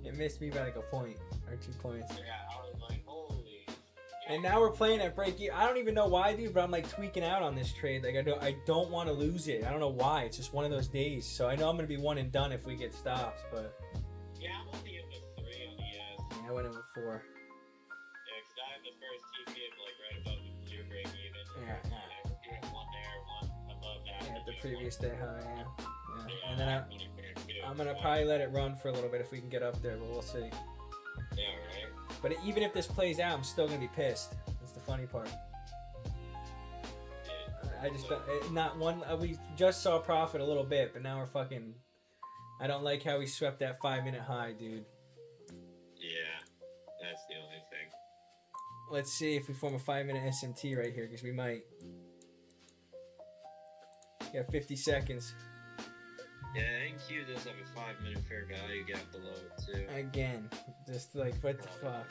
it missed me by a point or 2 points. Yeah, I was like, holy. Yeah. And now we're playing at break even. I don't even know why, dude, but I'm tweaking out on this trade. I don't want to lose it. I don't know why. It's just one of those days. So I know I'm gonna be one and done if we get stops, but. Yeah, I'm only in with 3 on the ES. Yeah, I went in with 4. Yeah, because I have the first TP of right above your break even. Yeah. One there, one above that. Yeah, the previous day high, yeah. And then I'm gonna probably let it run for a little bit if we can get up there, but we'll see. Yeah, right. But even if this plays out, I'm still gonna be pissed. That's the funny part. I just don't, not one. We just saw profit a little bit, but now we're fucking. I don't like how we swept that 5-minute high, dude. Yeah, that's the only thing. Let's see if we form a 5-minute SMT right here, because we might. We got 50 seconds. Yeah, NQ does have a 5-minute fair value gap below it too. Again, just like, what the fuck?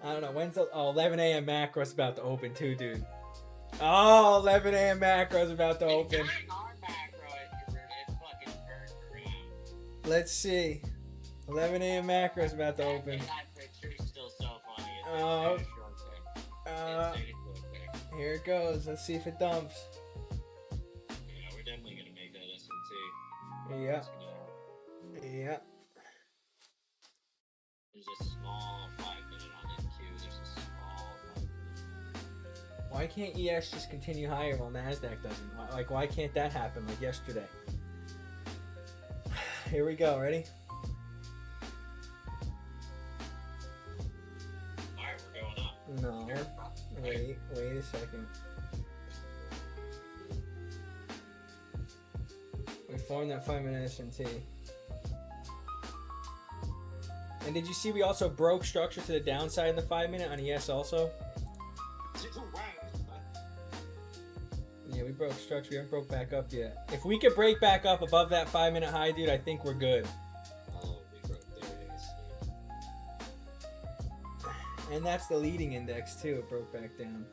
I don't know, when's the... Oh, 11 a.m. macro's about to open too, dude. Oh, 11 a.m. macro's about to open. Let's see. 11 a.m. macro's about to open. Oh. Here it goes. Let's see if it dumps. Yeah, we're definitely gonna make that SMT. Yeah. Yeah. There's a small 5-minute on NQ. There's a small 5-minute. Why can't ES just continue higher while NASDAQ doesn't? Like, why can't that happen like yesterday? Here we go. Ready? Alright, we're going up. No. Wait a second. We formed that 5-minute SMT. And did you see we also broke structure to the downside in the 5-minute on ES also? Yeah, we broke structure. We haven't broke back up yet. If we could break back up above that 5-minute high, dude, I think we're good. Oh, we broke there. And that's the leading index too. It broke back down.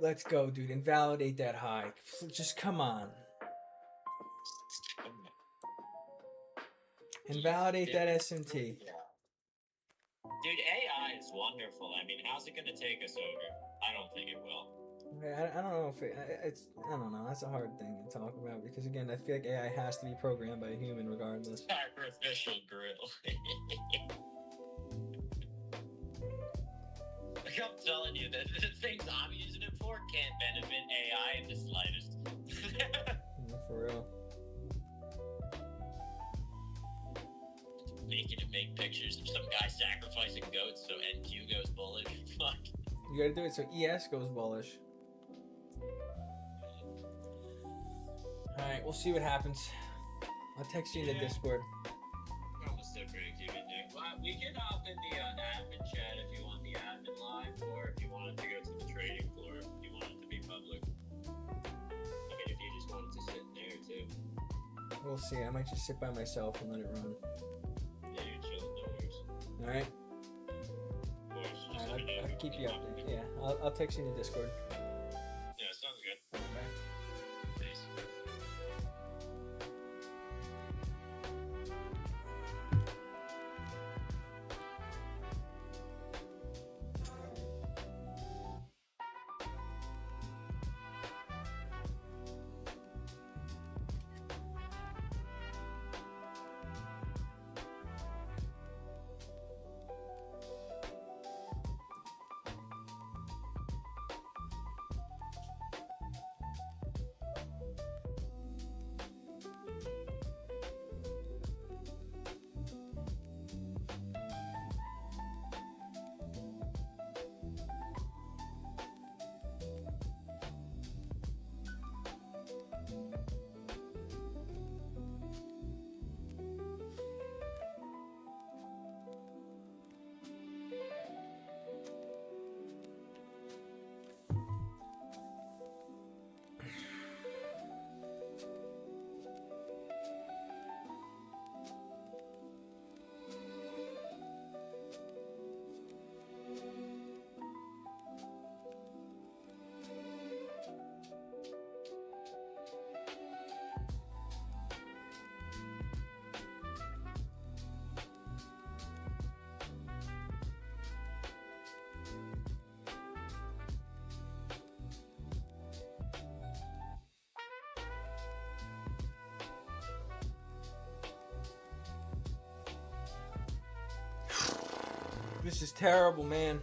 Let's go, dude. Invalidate that high. Just come on. Invalidate that SMT. Dude, AI is wonderful. I mean, how's it gonna take us over? I don't think it will. I don't know if it's. I don't know. That's a hard thing to talk about because again, I feel like AI has to be programmed by a human regardless. Sacrificial grill. Like I'm telling you, the things I'm using it for can't benefit AI in the slightest. For real. Making it make pictures of some guy sacrificing goats so NQ goes bullish. Fuck. You gotta do it so ES goes bullish. Alright, we'll see what happens. I'll text you in the Discord. Almost so break even there. Well, we can hop in the admin chat if you want the admin live, or if you wanted to go to the trading floor, if you want it to be public. I mean, if you just wanted to sit in there too. We'll see. I might just sit by myself and let it run. Yeah, you're chilling, no worries. Alright? Of course, just Alright, let me know I'll if you keep you want updated. to. Yeah, I'll text you in the Discord. Yeah, sounds good. Bye. Peace. This is terrible, man.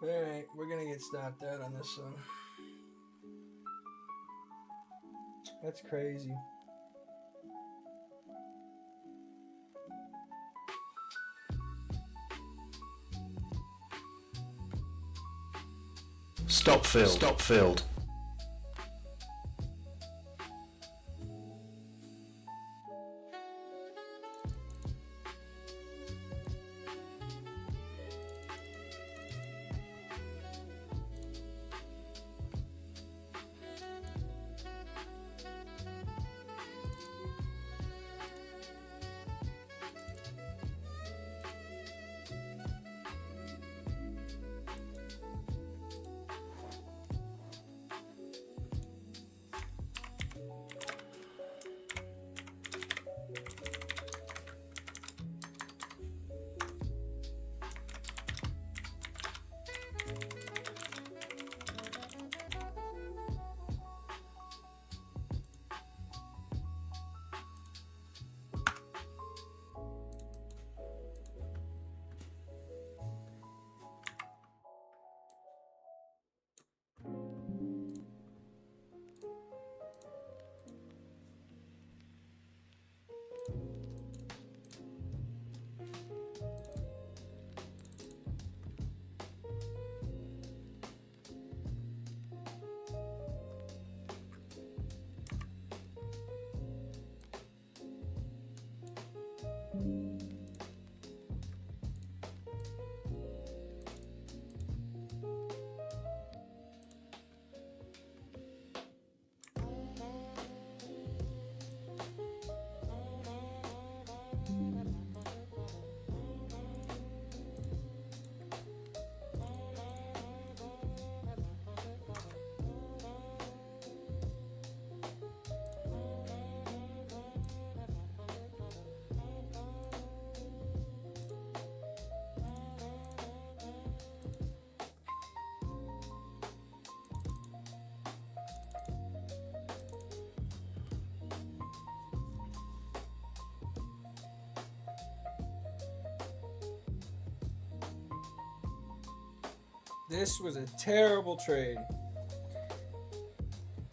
Alright, we're gonna get stopped out on this one. That's crazy. Stop filled. Stop filled. This was a terrible trade.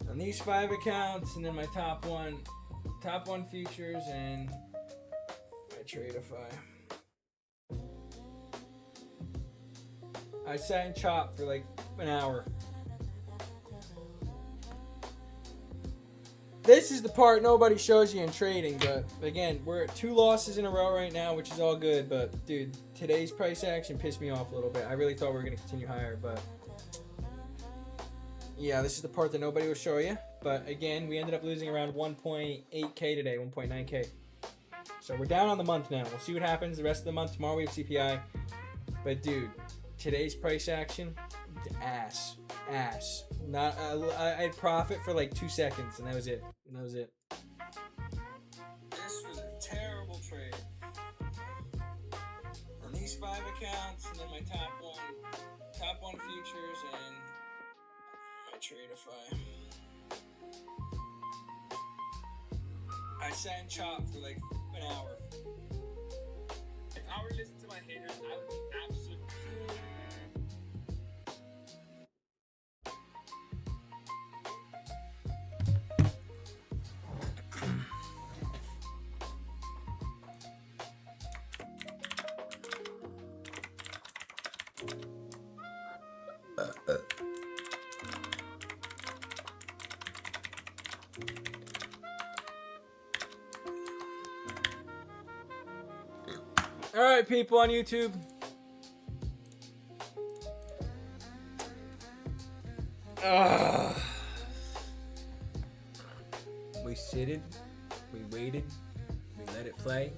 On these 5 accounts, and then my top one futures, and my Tradeify. I sat and chopped for like an hour. This is the part nobody shows you in trading, but again, we're at 2 losses in a row right now, which is all good, but dude, today's price action pissed me off a little bit. I really thought we were going to continue higher, but yeah, this is the part that nobody will show you. But again, we ended up losing around 1.8K today, 1.9K. So we're down on the month now. We'll see what happens the rest of the month. Tomorrow we have CPI. But dude, today's price action, ass. Not I'd profit for like 2 seconds, and that was it. This was a terrible trade. On these 5 accounts, and then my top one futures, and my Tradeify. I sat and chopped for like an hour. If I were to listen to my haters, I would be absolutely. All right, people on YouTube. We sitted, we waited, we let it play,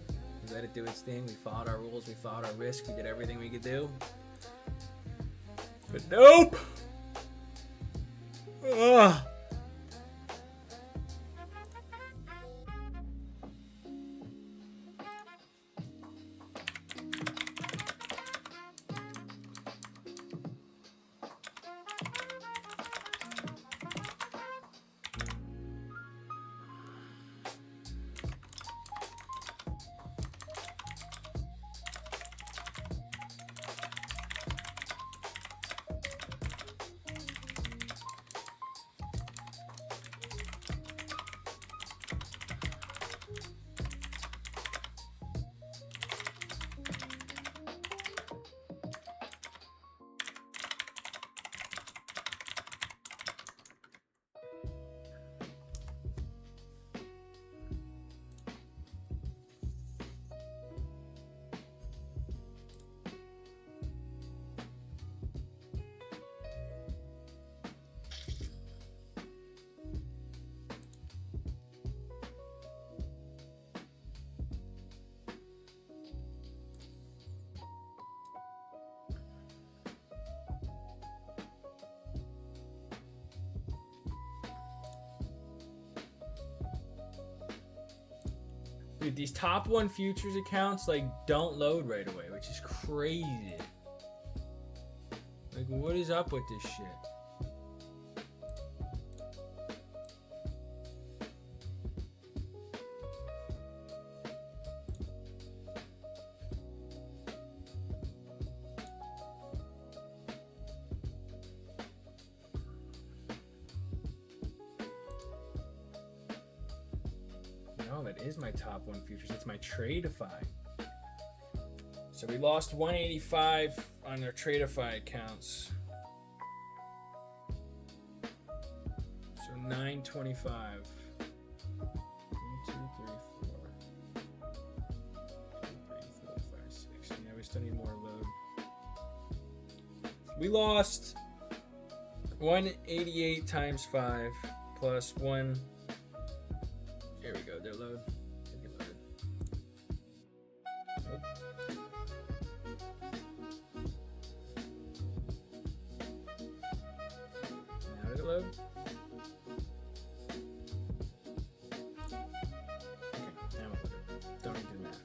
we let it do its thing, we followed our rules, we followed our risk, we did everything we could do. But nope! Dude, these top 1 futures accounts like don't load right away, which is crazy. Like, what is up with this shit? No, that is my top 1 futures. It's my Tradeify. So we lost 185 on their Tradeify accounts. So 925. 1, 2, 3, 4. 2, 3, 4, 5, 6. Yeah, we still need more load. We lost 188 times 5 plus 1. Here we go, their load. Now did it load? Okay, now it loaded. Don't need to do math.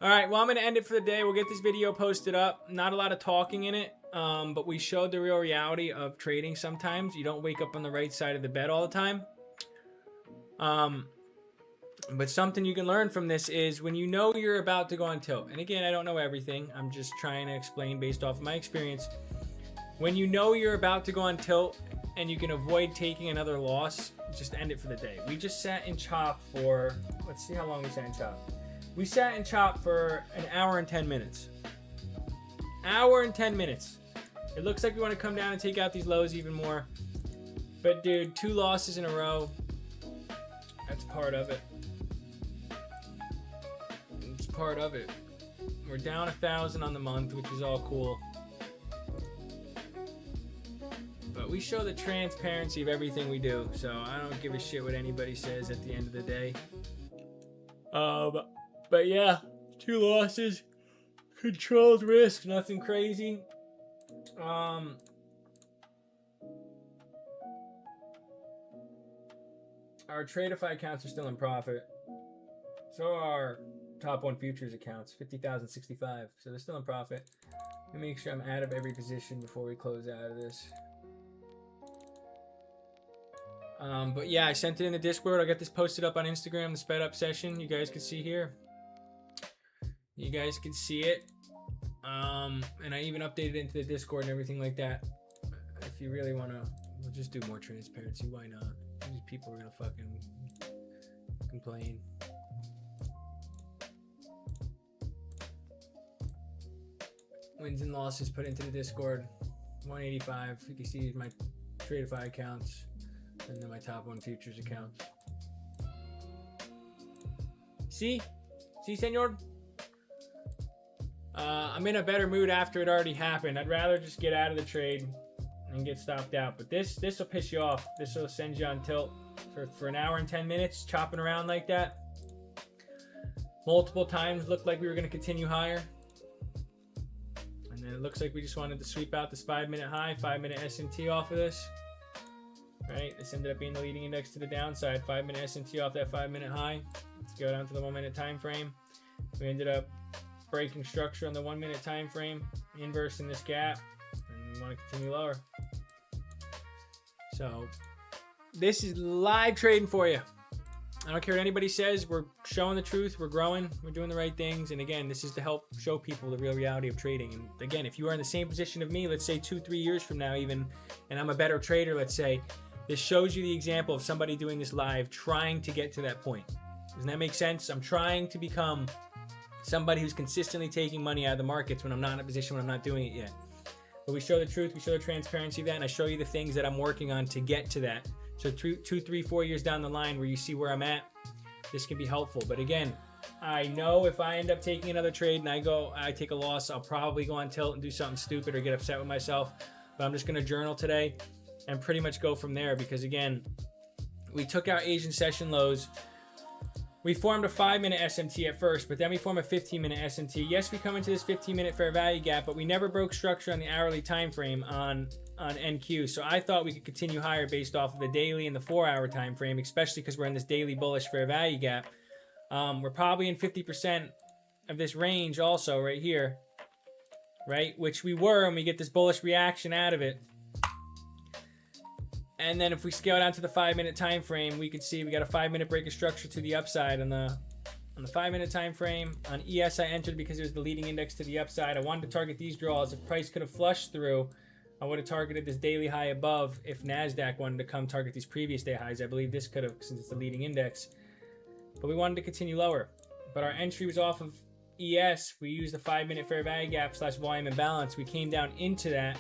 Alright, well, I'm going to end it for the day. We'll get this video posted up. Not a lot of talking in it, but we showed the real reality of trading sometimes. You don't wake up on the right side of the bed all the time. But something you can learn from this is when you know you're about to go on tilt. And again, I don't know everything. I'm just trying to explain based off of my experience. When you know you're about to go on tilt and you can avoid taking another loss, just end it for the day. We just sat in chop for, let's see how long we sat in chop. We sat in chop for an hour and 10 minutes. Hour and 10 minutes. It looks like we want to come down and take out these lows even more. But dude, 2 losses in a row. That's part of it. It's part of it. We're down 1,000 on the month, which is all cool. But we show the transparency of everything we do. So I don't give a shit what anybody says at the end of the day. But yeah, 2 losses, controlled risk, nothing crazy. Our Tradeify accounts are still in profit. So are top 1 futures accounts, 50,065. So they're still in profit. Let me make sure I'm out of every position before we close out of this. But yeah, I sent it in the Discord. I got this posted up on Instagram, the sped up session. You guys can see here. You guys can see it. And I even updated it into the Discord and everything like that. If you really want to, we'll just do more transparency. Why not? These people are going to fucking complain. Wins and losses put into the Discord. 185. You can see my Tradeify accounts. And then my top 1 futures accounts. See, senor? I'm in a better mood after it already happened. I'd rather just get out of the trade and get stopped out. But this will piss you off. This will send you on tilt for an hour and 10 minutes, chopping around like that. Multiple times looked like we were going to continue higher. And then it looks like we just wanted to sweep out this 5-minute high, 5-minute S&T off of this. Right, this ended up being the leading index to the downside. 5-minute S&T off that 5-minute high. Let's go down to the 1-minute time frame. We ended up breaking structure on the 1-minute time frame, inversing this gap, and we want to continue lower. So this is live trading for you. I don't care what anybody says. We're showing the truth. We're growing. We're doing the right things. And again, this is to help show people the real reality of trading. And again, if you are in the same position of me, let's say 2-3 years from now even, and I'm a better trader, let's say, this shows you the example of somebody doing this live, trying to get to that point. Doesn't that make sense? I'm trying to become somebody who's consistently taking money out of the markets when I'm not in a position when I'm not doing it yet. But we show the truth, we show the transparency of that, and I show you the things that I'm working on to get to that. So 2, 3, 4 years down the line where you see where I'm at, this can be helpful. But again, I know if I end up taking another trade and I take a loss, I'll probably go on tilt and do something stupid or get upset with myself. But I'm just going to journal today and pretty much go from there, because again, we took out Asian session lows we formed a 5-minute SMT at first, but then we formed a 15-minute SMT. Yes, we come into this 15-minute fair value gap, but we never broke structure on the hourly time frame on NQ. So I thought we could continue higher based off of the daily and the 4-hour time frame, especially because we're in this daily bullish fair value gap. We're probably in 50% of this range also right here, right? Which we were, and we get this bullish reaction out of it. And then if we scale down to the 5-minute time frame, we could see we got a 5-minute break of structure to the upside on the 5-minute time frame. On ES, I entered because it was the leading index to the upside. I wanted to target these draws. If price could have flushed through, I would have targeted this daily high above. If NASDAQ wanted to come target these previous day highs, I believe this could have, since it's the leading index. But we wanted to continue lower. But our entry was off of ES. We used the 5-minute fair value gap / volume imbalance. We came down into that.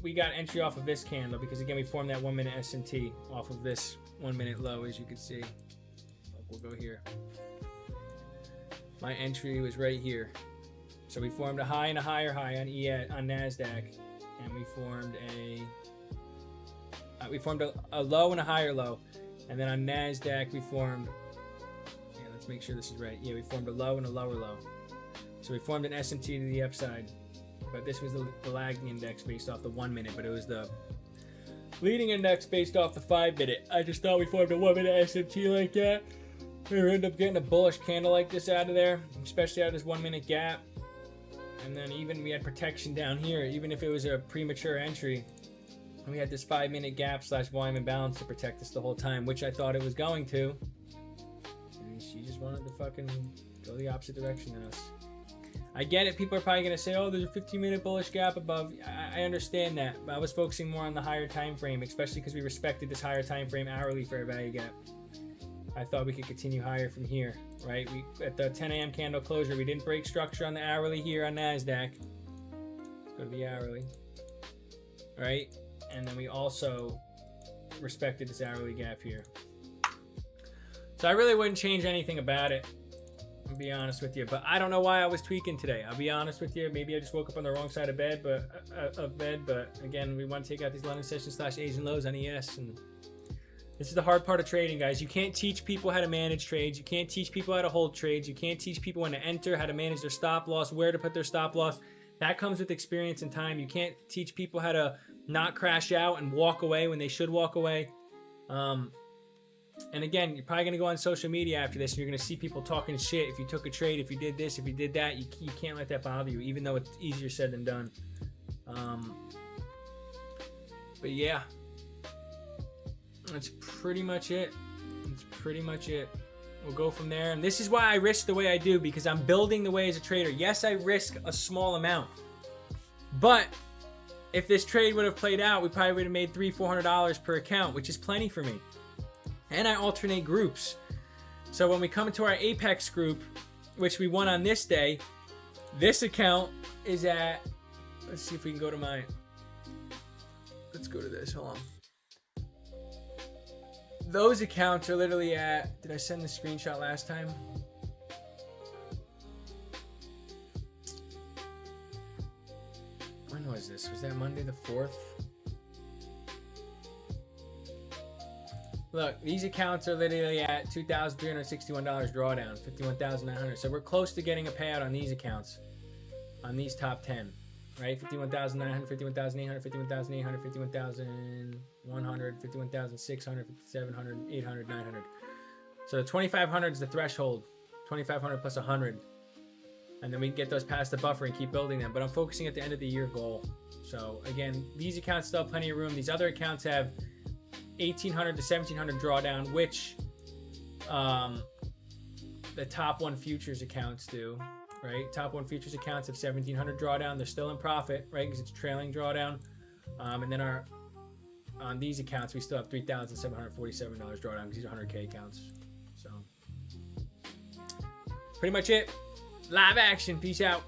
We got entry off of this candle because, again, we formed that 1-minute SMT off of this 1-minute low, as you can see. We'll go here. My entry was right here. So we formed a high and a higher high on NASDAQ, and we formed a low and a higher low. And then on NASDAQ, we formed, let's make sure this is right. Yeah, we formed a low and a lower low. So we formed an SMT to the upside. But this was the lagging index based off the 1-minute, but it was the leading index based off the 5-minute. I just thought we formed a 1-minute SMT like that. We ended up getting a bullish candle like this out of there, especially out of this 1-minute gap. And then even we had protection down here, even if it was a premature entry. We had this 5-minute gap / volume imbalance to protect us the whole time, which I thought it was going to. And she just wanted to fucking go the opposite direction than us. I get it. People are probably going to say, oh, there's a 15-minute bullish gap above. I understand that. But I was focusing more on the higher time frame, especially because we respected this higher time frame hourly fair value gap. I thought we could continue higher from here, right? We at the 10 a.m. candle closure, we didn't break structure on the hourly here on NASDAQ. Let's go to the hourly, right? And then we also respected this hourly gap here. So I really wouldn't change anything about it. I'll be honest with you, but I don't know why I was tweaking today. I'll be honest with you. Maybe I just woke up on the wrong side of bed, but again, we want to take out these London sessions / Asian lows on ES, and this is the hard part of trading, guys. You can't teach people how to manage trades. You can't teach people how to hold trades. You can't teach people when to enter, how to manage their stop loss, where to put their stop loss. That comes with experience and time. You can't teach people how to not crash out and walk away when they should walk away. And again, you're probably going to go on social media after this and you're going to see people talking shit. If you took a trade, if you did this, if you did that, you can't let that bother you, even though it's easier said than done. But yeah, that's pretty much it. That's pretty much it. We'll go from there. And this is why I risk the way I do, because I'm building the way as a trader. Yes, I risk a small amount. But if this trade would have played out, we probably would have made $300-400 per account, which is plenty for me. And I alternate groups. So when we come into our Apex group, which we won on this day, this account is at, let's see if we can go to my, let's go to this, hold on. Those accounts are literally at, did I send the screenshot last time? When was this? Was that Monday the 4th? Look, these accounts are literally at $2,361 drawdown, $51,900. So we're close to getting a payout on these accounts, on these top 10, right? $51,900, $51,800, $51,800, $51,100, $51,600, $5,700, $800, $900. So the $2,500 is the threshold, $2,500 plus 100. And then we can get those past the buffer and keep building them. But I'm focusing at the end of the year goal. So again, these accounts still have plenty of room. These other accounts have 1,800 to 1,700 drawdown, which the top 1 futures accounts do, right? Top 1 futures accounts have 1,700 drawdown. They're still in profit, right? Because it's trailing drawdown. And then on these accounts, we still have $3,747 drawdown because these are 100K accounts. So pretty much it. Live action. Peace out.